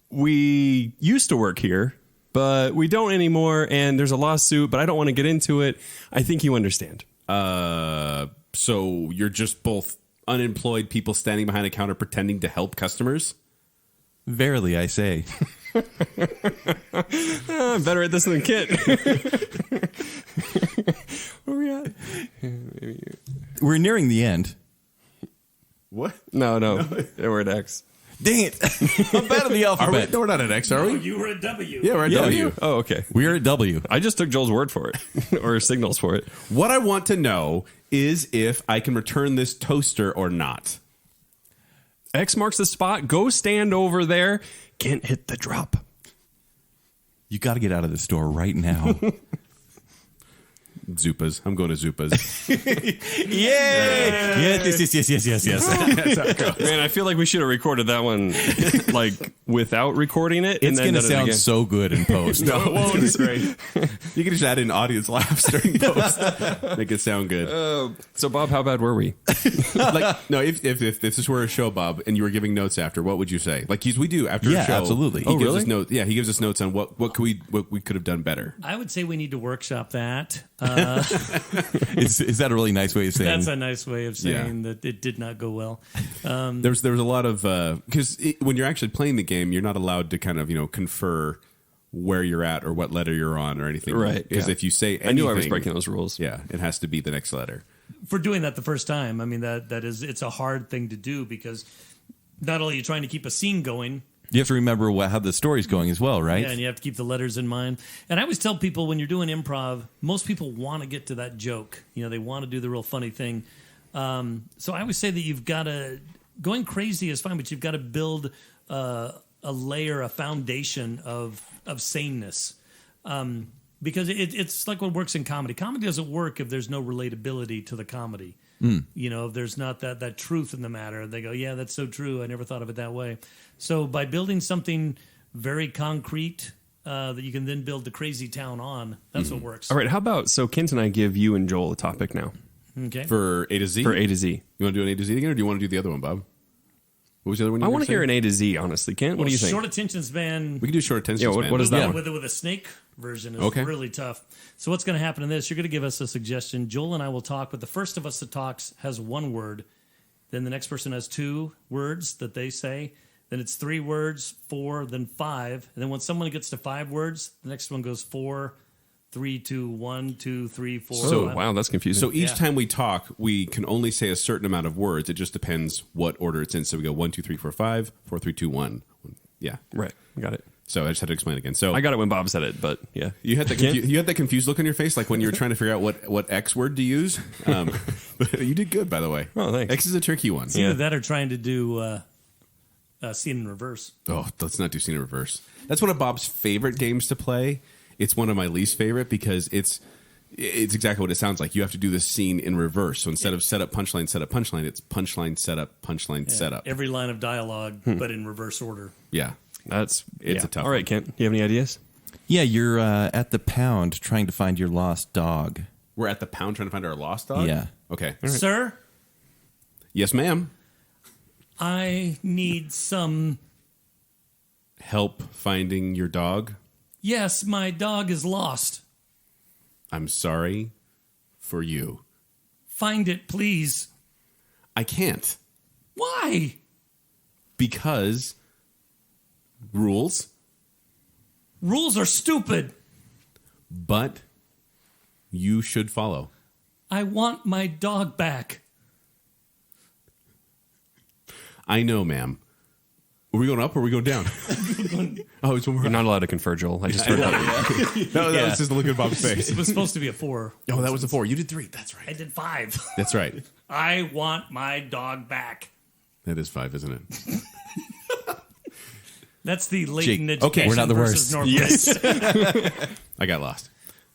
S4: we used to work here, but we don't anymore, and there's a lawsuit, but I don't want to get into it. I think you understand.
S3: So you're just both unemployed people standing behind a counter pretending to help customers?
S2: Verily, I say.
S4: I'm better at this than Kit. Where are we at?
S2: We're nearing the end.
S3: What?
S4: No, we're at X.
S2: Dang it. I'm bad at the
S3: Are we?
S2: alphabet.
S3: No, we're not at X, are
S5: Oh,
S3: we?
S5: you were a W.
S3: Yeah, we're at W.
S4: Oh, okay.
S2: We're at W.
S4: I just took Joel's word for it, or signals for it.
S3: What I want to know is if I can return this toaster or not.
S4: X marks the spot. Go stand over there. Can't hit the drop.
S2: You got to get out of the store right now.
S3: Zupas. I'm going to Zupas.
S2: Yay! Yes.
S3: That's how it goes.
S4: Man, I feel like we should have recorded that one like without recording it.
S2: It's
S4: and then
S2: going to
S4: done it
S2: sound
S4: again.
S2: so good in post.
S3: No, it won't. It's great. You can just add in audience laughs during post. Make it sound good.
S4: So, Bob, how bad were we?
S3: No, if this were a show, Bob, and you were giving notes after, what would you say? Like we do after
S2: Yeah,
S3: a show.
S2: absolutely.
S3: He gives us notes. Yeah, he gives us notes on what we could have done better.
S5: I would say we need to workshop that.
S2: Is that a really nice way of saying?
S5: That's a nice way of saying that it did not go well.
S3: There was a lot of because when you're actually playing the game, you're not allowed to kind of confer where you're at or what letter you're on or anything.
S4: Right,
S3: Because
S4: yeah.
S3: if you say anything,
S4: I knew I was breaking those rules.
S3: Yeah, it has to be the next letter.
S5: For doing that the first time, I mean, it's a hard thing to do because not only are you trying to keep a scene going,
S2: You have to remember how the story's going as well, right?
S5: yeah, and you have to keep the letters in mind. And I always tell people when you're doing improv, most people want to get to that joke. They want to do the real funny thing. So I always say that you've got to, going crazy is fine, but you've got to build a layer, a foundation of saneness. Because it's like what works in comedy. Comedy doesn't work if there's no relatability to the comedy. If there's not that truth in the matter. They go, yeah, that's so true. I never thought of it that way. So by building something very concrete that you can then build the crazy town on, that's what works.
S4: All right, how about, so Kent and I give you and Joel a topic now
S5: Okay.
S3: For A to Z?
S4: for A to Z.
S3: You want to do an A to Z again, or do you want to do the other one, Bob? What was the other one?
S4: I want to hear an A to Z, honestly. Kent, what do you think?
S5: Short attention span.
S3: We can do short attention
S4: Yeah,
S3: span.
S4: what is that one?
S5: With a snake version is
S3: Okay.
S5: really tough. So what's going to happen in this? You're going to give us a suggestion. Joel and I will talk, but the first of us that talks has one word. Then the next person has 2 words that they say. Then it's 3 words, 4, then 5. And then when someone gets to 5 words, the next one goes 4, 3, 2, 1, 2, 3, 4.
S4: So,
S5: 5.
S4: wow, that's confusing.
S3: So each
S5: Yeah.
S3: time we talk, we can only say a certain amount of words. It just depends what order it's in. So we go 1, 2, 3, 4, 5, 4, 3, 2, 1. Yeah.
S4: right, got it.
S3: So I just had to explain again. So
S4: I got it when Bob said it, but yeah.
S3: you had that confused look on your face, like when you were trying to figure out what X word to use. But you did good, by the way.
S4: Oh, thanks.
S3: X is a tricky one.
S5: Either that or trying to do scene in reverse.
S3: Oh, let's not do scene in reverse. That's one of Bob's favorite games to play. It's one of my least favorite because it's exactly what it sounds like. You have to do this scene in reverse. So instead of setup, punchline, it's punchline, setup, punchline, setup.
S5: Every line of dialogue, but in reverse order.
S3: Yeah.
S4: It's
S3: a tough
S4: All right,
S3: one.
S4: Kent, do you have any ideas?
S2: Yeah, you're at the pound trying to find your lost dog.
S3: We're at the pound trying to find our lost dog?
S2: Yeah.
S3: Okay.
S5: Sir,
S3: Yes, ma'am.
S5: I need some.
S3: Help finding your dog?
S5: Yes, my dog is lost.
S3: I'm sorry for you.
S5: Find it, please.
S3: I can't.
S5: Why?
S3: Because rules,
S5: Rules are stupid.
S3: but you should follow.
S5: I want my dog back.
S3: I know, ma'am. Are we going up or are we going down? Oh, it's when we're
S4: You're not allowed to confer, Joel. I just heard that.
S3: No, that was just the look at Bob's face.
S5: It was supposed to be a 4.
S3: Oh, that was a 4. You did 3. That's
S5: I
S3: right.
S5: did 5.
S3: That's right.
S5: I want my dog back.
S3: That is 5, isn't it?
S5: That's the latent
S2: Jake,
S5: education
S3: okay,
S2: we're not the
S5: versus
S2: worst.
S5: Northwest.
S3: I got lost.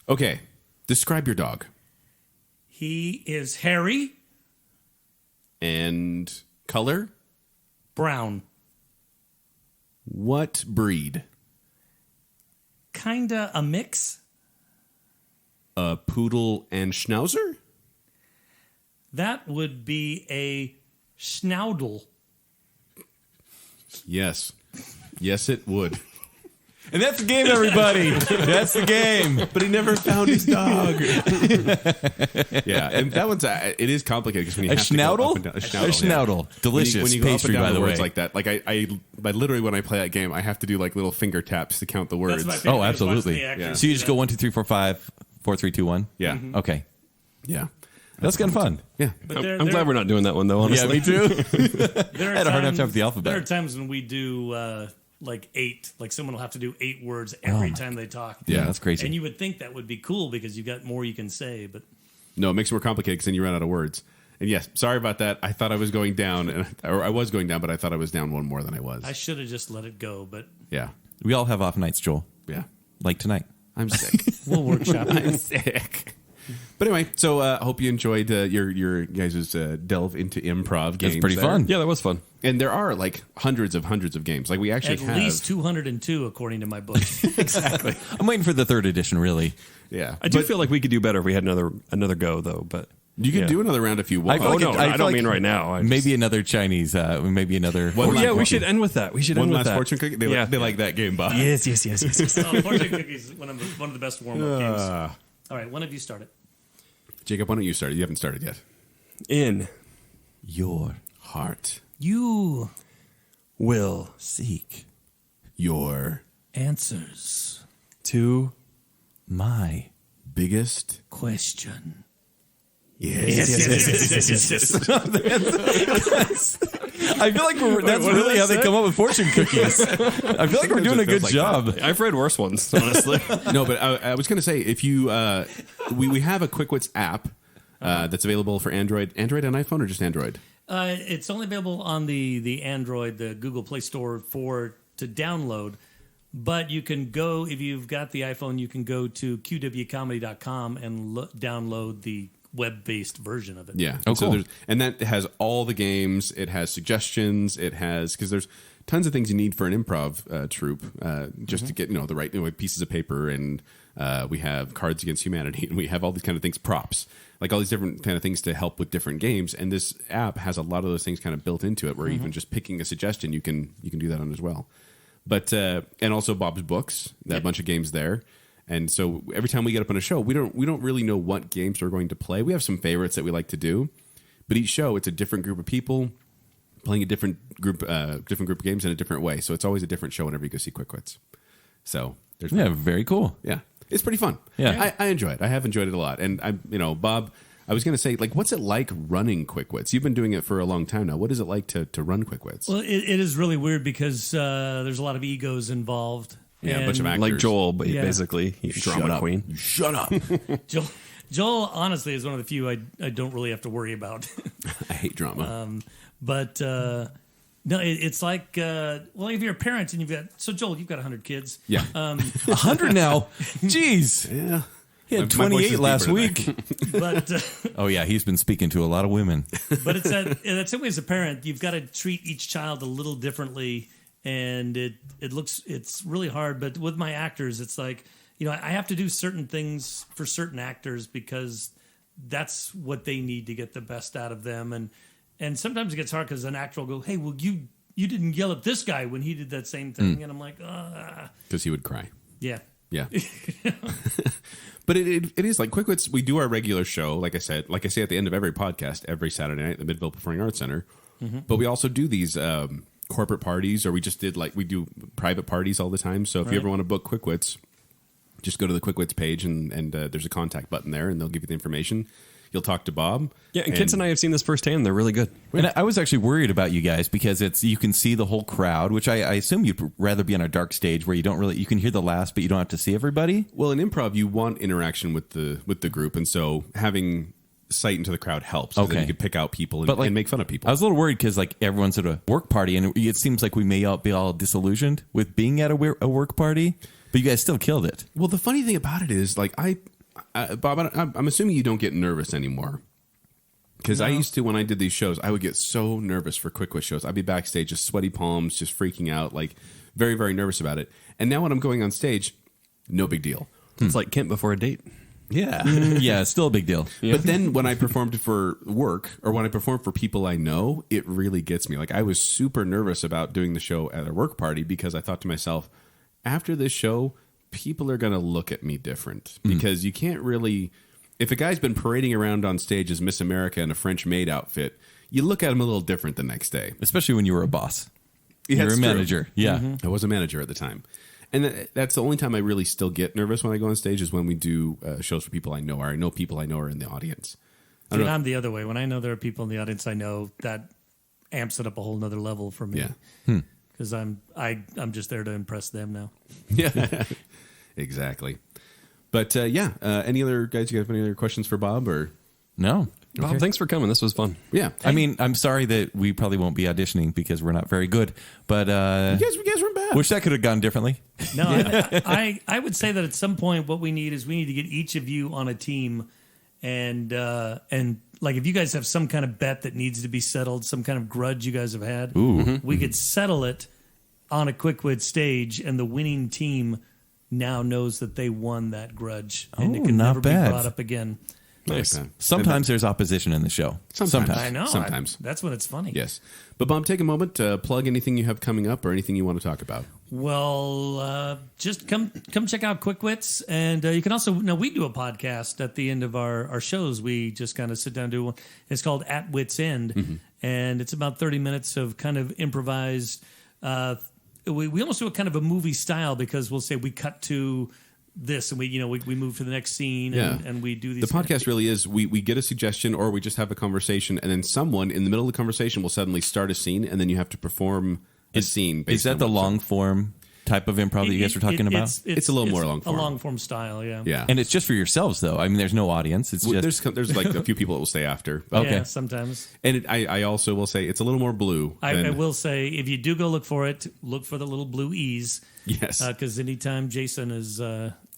S3: Okay. Describe your dog.
S5: He is hairy,
S3: And color?
S5: brown,
S3: What breed?
S5: kinda a mix.
S3: A poodle and schnauzer?
S5: That would be a schnaudel.
S3: Yes. Yes, it would.
S2: And that's the game, everybody. That's the game.
S3: But he never found his dog. Yeah, and that one's it is complicated because when you
S2: A
S3: have to go
S2: schnaudel?
S3: up and down,
S2: A
S3: schnaudel,
S2: schnaudel.
S3: yeah.
S2: Delicious
S3: when you go
S2: pastry,
S3: up and
S2: by
S3: down
S2: the
S3: words
S2: way.
S3: like that. Like I literally when I play that game, I have to do like little finger taps to count the words.
S5: That's my favorite.
S2: Oh, absolutely.
S5: The actors
S3: Yeah.
S2: So you
S5: do
S2: just
S5: that.
S2: go 1, 2, 3, 4, 5, 4, 3, 2, 1.
S3: Yeah,
S2: Okay,
S3: yeah,
S2: that's kind of fun.
S3: yeah.
S5: But
S4: I'm glad we're not doing that one, though, honestly.
S2: too.
S5: There are
S2: I had a hard enough
S5: times-
S2: time with the alphabet.
S5: There are times when we do like 8. Like someone will have to do 8 words every time they talk.
S3: Yeah,
S2: that's crazy.
S5: And you would think that would be cool because you've got more you can say, but
S3: No, it makes it more complicated because then you run out of words. And yes, sorry about that. I thought I was going down, or I was going down, but I thought I was down one more than I was.
S5: I should have just let it go. But
S3: Yeah,
S2: We all have off nights, Joel.
S3: yeah.
S2: Like tonight.
S3: I'm sick.
S5: we'll workshop it.
S3: I'm sick. But anyway, so I hope you enjoyed your guys' delve into improv games.
S2: It's pretty
S3: there.
S2: fun.
S4: Yeah, that was fun.
S3: And there are like hundreds of games. Like we actually
S5: At least 202, according to my book.
S2: Exactly. I'm waiting for the third edition, really.
S3: Yeah.
S4: I do feel like we could do better if we had another go, though. But
S3: You can do another round if you want.
S2: I feel like
S4: no,
S2: I
S4: I
S2: feel
S4: don't
S2: like
S4: mean right now.
S2: Maybe another Chinese, maybe another.
S4: We should end with that. We should
S3: One
S4: end with
S3: last
S4: that.
S3: fortune cookie. They like that game, Bob.
S4: Yes.
S5: Oh, fortune cookies, one of the best warm-up games. All right, one of you start it.
S3: Jacob, why don't you start? You haven't started yet.
S4: In
S2: Your
S3: Heart.
S5: You
S4: will
S2: seek
S3: Your
S5: answers
S4: to
S2: my
S3: biggest
S5: question.
S3: yes.
S2: I feel like that's really how they come up with fortune cookies. I feel like we're doing a good job.
S4: I've read worse ones, honestly.
S3: No, but I was going to say, if you, we have a QuickWits app that's available for Android and iPhone, or just Android?
S5: It's only available on the Android, the Google Play Store to download. But you can go, if you've got the iPhone, you can go to qwcomedy.com and download the web-based version of it.
S3: Yeah.
S2: Oh,
S3: so
S2: cool.
S3: and that has all the games. It has suggestions. It has, because there's tons of things you need for an improv troupe, just to get the right pieces of paper, and we have Cards Against Humanity, and we have all these kind of things, props, like all these different kind of things to help with different games. And this app has a lot of those things kind of built into it, where even just picking a suggestion, you can do that on as well. But and also Bob's books, a bunch of games there. And so every time we get up on a show, we don't really know what games we're going to play. We have some favorites that we like to do, but each show it's a different group of people playing a different group of games in a different way. So it's always a different show whenever you go see QuickWits. So there's
S2: Very cool.
S3: yeah, it's pretty fun.
S2: Yeah.
S3: I enjoy it. I have enjoyed it a lot. And Bob, I was going to say, like, what's it like running QuickWits? You've been doing it for a long time now. What is it like to run QuickWits?
S5: Well, it is really weird because there's a lot of egos involved.
S3: Yeah, a bunch of
S5: And
S3: actors.
S4: Like Joel, but
S5: Yeah.
S4: basically, drama queen.
S3: Shut up.
S5: Joel, honestly, is one of the few I don't really have to worry about.
S3: I hate drama.
S5: But no, it's like, if you're a parent and Joel, you've got 100 kids.
S3: Yeah.
S2: 100 now. Jeez.
S3: Yeah.
S2: He had
S3: My voice
S2: 28
S3: is
S2: last
S3: deeper
S2: week.
S5: But
S2: Oh, yeah. He's been speaking to a lot of women.
S5: but that's the way as a parent, you've got to treat each child a little differently. And it's really hard. But with my actors, it's like, I have to do certain things for certain actors because that's what they need to get the best out of them. And sometimes it gets hard because an actor will go, hey, well, you didn't yell at this guy when he did that same thing. And I'm like,
S3: Because he would cry.
S5: yeah.
S3: Yeah. But it is like QuickWits. We do our regular show, like I say at the end of every podcast, every Saturday night at the Midville Performing Arts Center. But we also do these corporate parties, or we just did we do private parties all the time. So if you ever want to book QuickWits, just go to the QuickWits page and there's a contact button there, and they'll give you the information. You'll talk to Bob.
S4: Yeah, and Kent and I have seen this firsthand. They're really good.
S2: And I was actually worried about you guys because you can see the whole crowd, which I assume you'd rather be on a dark stage where you can hear the laughs, but you don't have to see everybody.
S3: Well, in improv, you want interaction with the group, and so having sight into the crowd helps. So that you can pick out people and make fun of people.
S2: I was a little worried because everyone's at a work party, and it seems like we may all be all disillusioned with being at a work party, but you guys still killed it.
S3: Well, the funny thing about it is, Bob, I'm assuming you don't get nervous anymore. Because I used to, when I did these shows, I would get so nervous for QuickWits shows. I'd be backstage, just sweaty palms, just freaking out, very, very nervous about it. And now when I'm going on stage, no big deal.
S4: It's like Kent before a date.
S3: Yeah.
S2: Yeah, it's still a big deal.
S3: But then when I performed for work, or when I performed for people I know, it really gets me. I was super nervous about doing the show at a work party because I thought to myself, after this show, people are going to look at me different. Because you can't really... If a guy's been parading around on stage as Miss America in a French maid outfit, you look at him a little different the next day.
S2: Especially when you were a boss.
S3: Yeah,
S2: you were
S3: it's
S2: a
S3: true.
S2: manager. Yeah.
S3: I was a manager at the time. And that's the only time I really still get nervous when I go on stage is when we do shows for people I know, or I know people I know are in the audience.
S5: Dude, I'm the other way. When I know there are people in the audience I know, that amps it up a whole nother level for me.
S3: Yeah.
S5: Because I'm just there to impress them now.
S3: Yeah, exactly. But any other guys? You have any other questions for Bob or
S2: No.
S4: Bob, thanks for coming. This was fun.
S3: Yeah?
S2: I mean, I'm sorry that we probably won't be auditioning because we're not very good, but
S3: You guys weren't bad.
S2: wish that could have gone differently.
S5: No, I would say that at some point what we need to get each of you on a team and like if you guys have some kind of bet that needs to be settled, some kind of grudge you guys have had, we could settle it on a Quick Wit stage, and the winning team now knows that they won that grudge, and it can
S2: not
S5: never
S2: bad.
S5: be brought up again.
S3: Nice.
S2: Sometimes there's opposition in the show.
S3: Sometimes.
S5: I know.
S3: Sometimes.
S5: That's when it's funny.
S3: Yes. But Bob, take a moment to plug anything you have coming up or anything you want to talk about.
S5: Well, just come check out Quick Wits, and you can also we do a podcast at the end of our shows. We just kind of sit down and do one. It's called At Wits End, and it's about 30 minutes of kind of improvised. We almost do a kind of a movie style because we'll say we cut to this and we move to the next scene and we do these.
S3: The podcast really is we get a suggestion or we just have a conversation, and then someone in the middle of the conversation will suddenly start a scene, and then you have to perform a scene. Based
S2: Is that
S3: on
S2: the
S3: what-
S2: long form type of improv that you guys were talking about?
S3: It's a little more long form.
S5: A long form style, yeah.
S3: Yeah.
S2: And it's just for yourselves, though. I mean, there's no audience. It's just
S3: There's like a few people that will stay after.
S2: Okay.
S5: Yeah, sometimes.
S3: And I also will say it's a little more blue.
S5: I will say, if you do go look for it, look for the little blue E's.
S3: Yes.
S5: Because anytime Jason is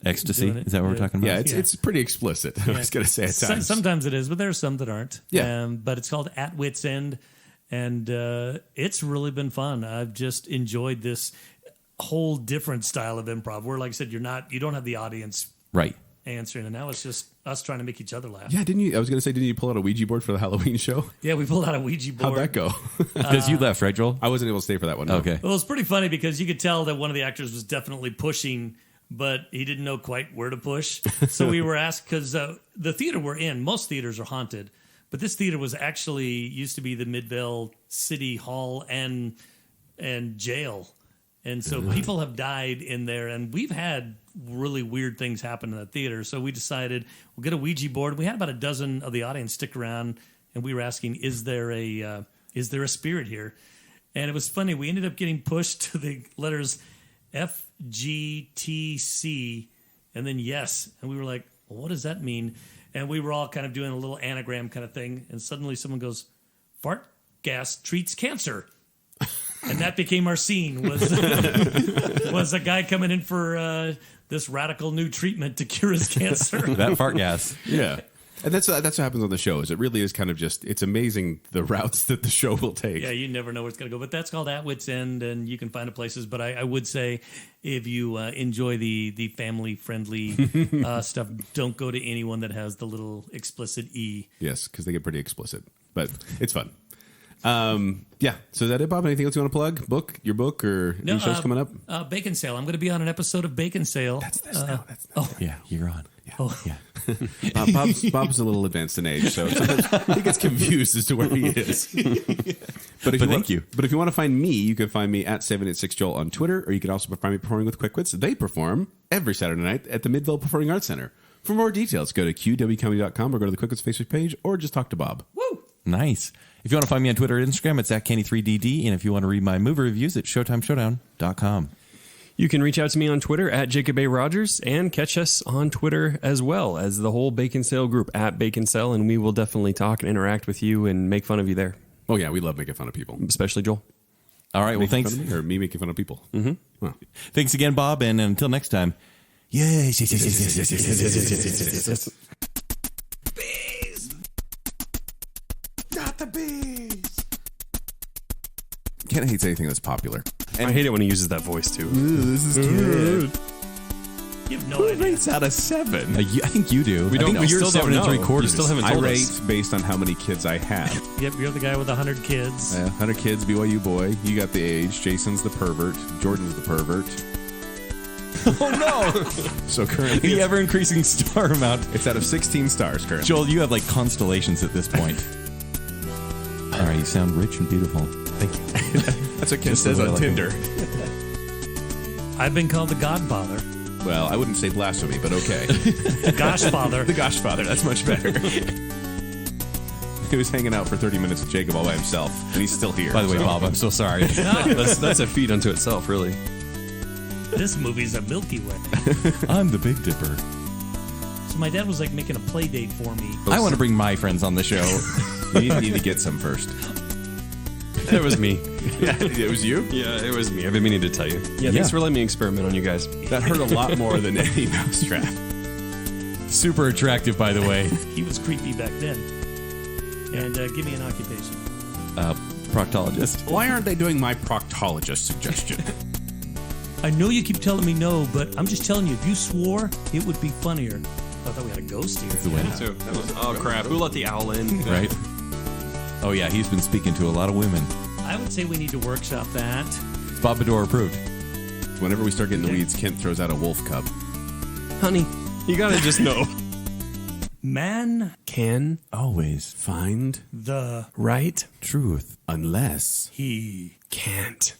S2: ecstasy.
S5: doing it,
S2: Is that what we're talking about?
S3: Yeah, it's pretty explicit. I was going to say at times.
S5: Sometimes it is, but there are some that aren't.
S3: Yeah.
S5: But it's called At Wits End, and it's really been fun. I've just enjoyed this whole different style of improv where, like I said, you don't have the audience
S2: Right.
S5: answering, and now it's just us trying to make each other laugh.
S3: Yeah, didn't you? I was going to say, didn't you pull out a Ouija board for the Halloween show?
S5: Yeah, we pulled out a Ouija board.
S3: How'd that go?
S2: Because you left, right, Joel?
S3: I wasn't able to stay for that one. No.
S2: Okay.
S5: Well, it's pretty funny because you could tell that one of the actors was definitely pushing, but he didn't know quite where to push. So we were asked, because the theater we're in, most theaters are haunted, but this theater was actually used to be the Midvale City Hall and jail. And so people have died in there, and we've had really weird things happen in that theater. So we decided we'll get a Ouija board. We had about a dozen of the audience stick around, and we were asking, is there a spirit here? And it was funny. We ended up getting pushed to the letters F, G, T, C, and then yes. And we were like, well, what does that mean? And we were all kind of doing a little anagram kind of thing. And suddenly someone goes, fart gas treats cancer. And that became our scene, was a guy coming in for this radical new treatment to cure his cancer.
S2: That fart gas.
S3: Yeah. And that's what happens on the show. Is it really is kind of just, it's amazing the routes that the show will take.
S5: Yeah, you never know where it's going to go. But that's called At Wits End, and you can find it places. But I would say if you enjoy the family-friendly stuff, don't go to anyone that has the little explicit E.
S3: Yes, because they get pretty explicit. But it's fun. Yeah. So is that it, Bob? Anything else you want to plug? Your book, or any shows coming up?
S5: Baconsale. I'm going to be on an episode of Baconsale.
S3: That's this now. That's
S2: Yeah, you're on. Yeah.
S3: Bob's a little advanced in age, so sometimes he gets confused as to where he is. But
S2: thank you.
S3: But if you want to find me, you can find me at 786Joel on Twitter, or you can also find me performing with Quick Wits. They perform every Saturday night at the Midvale Performing Arts Center. For more details, go to qwcomedy.com or go to the Quick Wits Facebook page, or just talk to Bob.
S5: Woo!
S2: Nice. If you want to find me on Twitter or Instagram, it's at Kenny3DD. And if you want to read my movie reviews, it's ShowtimeShowdown.com.
S4: You can reach out to me on Twitter at Jacob A. Rogers and catch us on Twitter as well as the whole Baconsale group at Baconsale, and we will definitely talk and interact with you and make fun of you there,
S3: Oh, yeah, we love making fun of people.
S4: especially Joel.
S2: All right. Well,
S3: Making
S2: thanks.
S3: fun of me, or me making fun of people. Mm-hmm. Well,
S2: Thanks again, Bob. And until next time. Yes.
S3: not the bees. Ken hates anything that's popular.
S4: I hate it when he uses that voice too.
S3: This is good.
S5: You have no idea.
S3: Rates out of 7.
S2: I think you do.
S4: We don't.
S2: I think
S4: We
S2: you're
S4: still don't
S2: 7
S4: know.
S2: 3/4.
S4: You still haven't
S3: I
S4: told
S3: rate
S4: us.
S3: based on how many kids I have.
S5: Yep, you're the guy with 100 kids.
S3: 100 kids, BYU boy. You got the age. Jason's the pervert. Jordan's the pervert.
S2: Oh, no.
S3: So currently,
S2: The ever increasing star amount.
S3: it's out of 16 stars currently.
S2: Joel, you have like constellations at this point. All right. You sound rich and beautiful. Thank you.
S3: That's what Ken
S2: Just the
S3: says
S2: way I
S3: on
S2: like
S3: Tinder.
S5: I've been called the Godfather.
S3: Well, I wouldn't say blasphemy, but okay.
S5: The GoshFather.
S3: The GoshFather. That's much better. He was hanging out for 30 minutes with Jacob all by himself, and he's still here.
S2: By the way,
S3: so-
S2: Bob, I'm so sorry.
S4: That's a feat unto itself, really.
S5: This movie's a Milky Way.
S2: I'm the Big Dipper.
S5: So my dad was like making a play date for me.
S2: I want to bring my friends on the show.
S3: You need to get some first.
S4: It was me.
S3: Yeah, it was you?
S4: Yeah, it was me. I've been meaning to tell you. Yeah, thanks for letting me experiment on you guys.
S3: That hurt a lot more than any mousetrap.
S2: Soon super attractive, by the way.
S5: He was creepy back then. And give me an occupation.
S2: Proctologist.
S3: Why aren't they doing my proctologist suggestion?
S5: I know you keep telling me no, but I'm just telling you, if you swore, it would be funnier. I thought we had a ghost here.
S2: The wind.
S4: So that was, oh crap! Who let the owl in?
S2: Right? Oh, yeah, he's been speaking to a lot of women.
S5: I would say we need to workshop that.
S2: It's Bob Bedore approved.
S3: Whenever we start getting the weeds, Kent throws out a wolf cub.
S4: Honey, you gotta just know.
S5: Man,
S4: Can
S3: Always find
S5: the
S4: right
S3: truth unless
S5: he
S4: can't.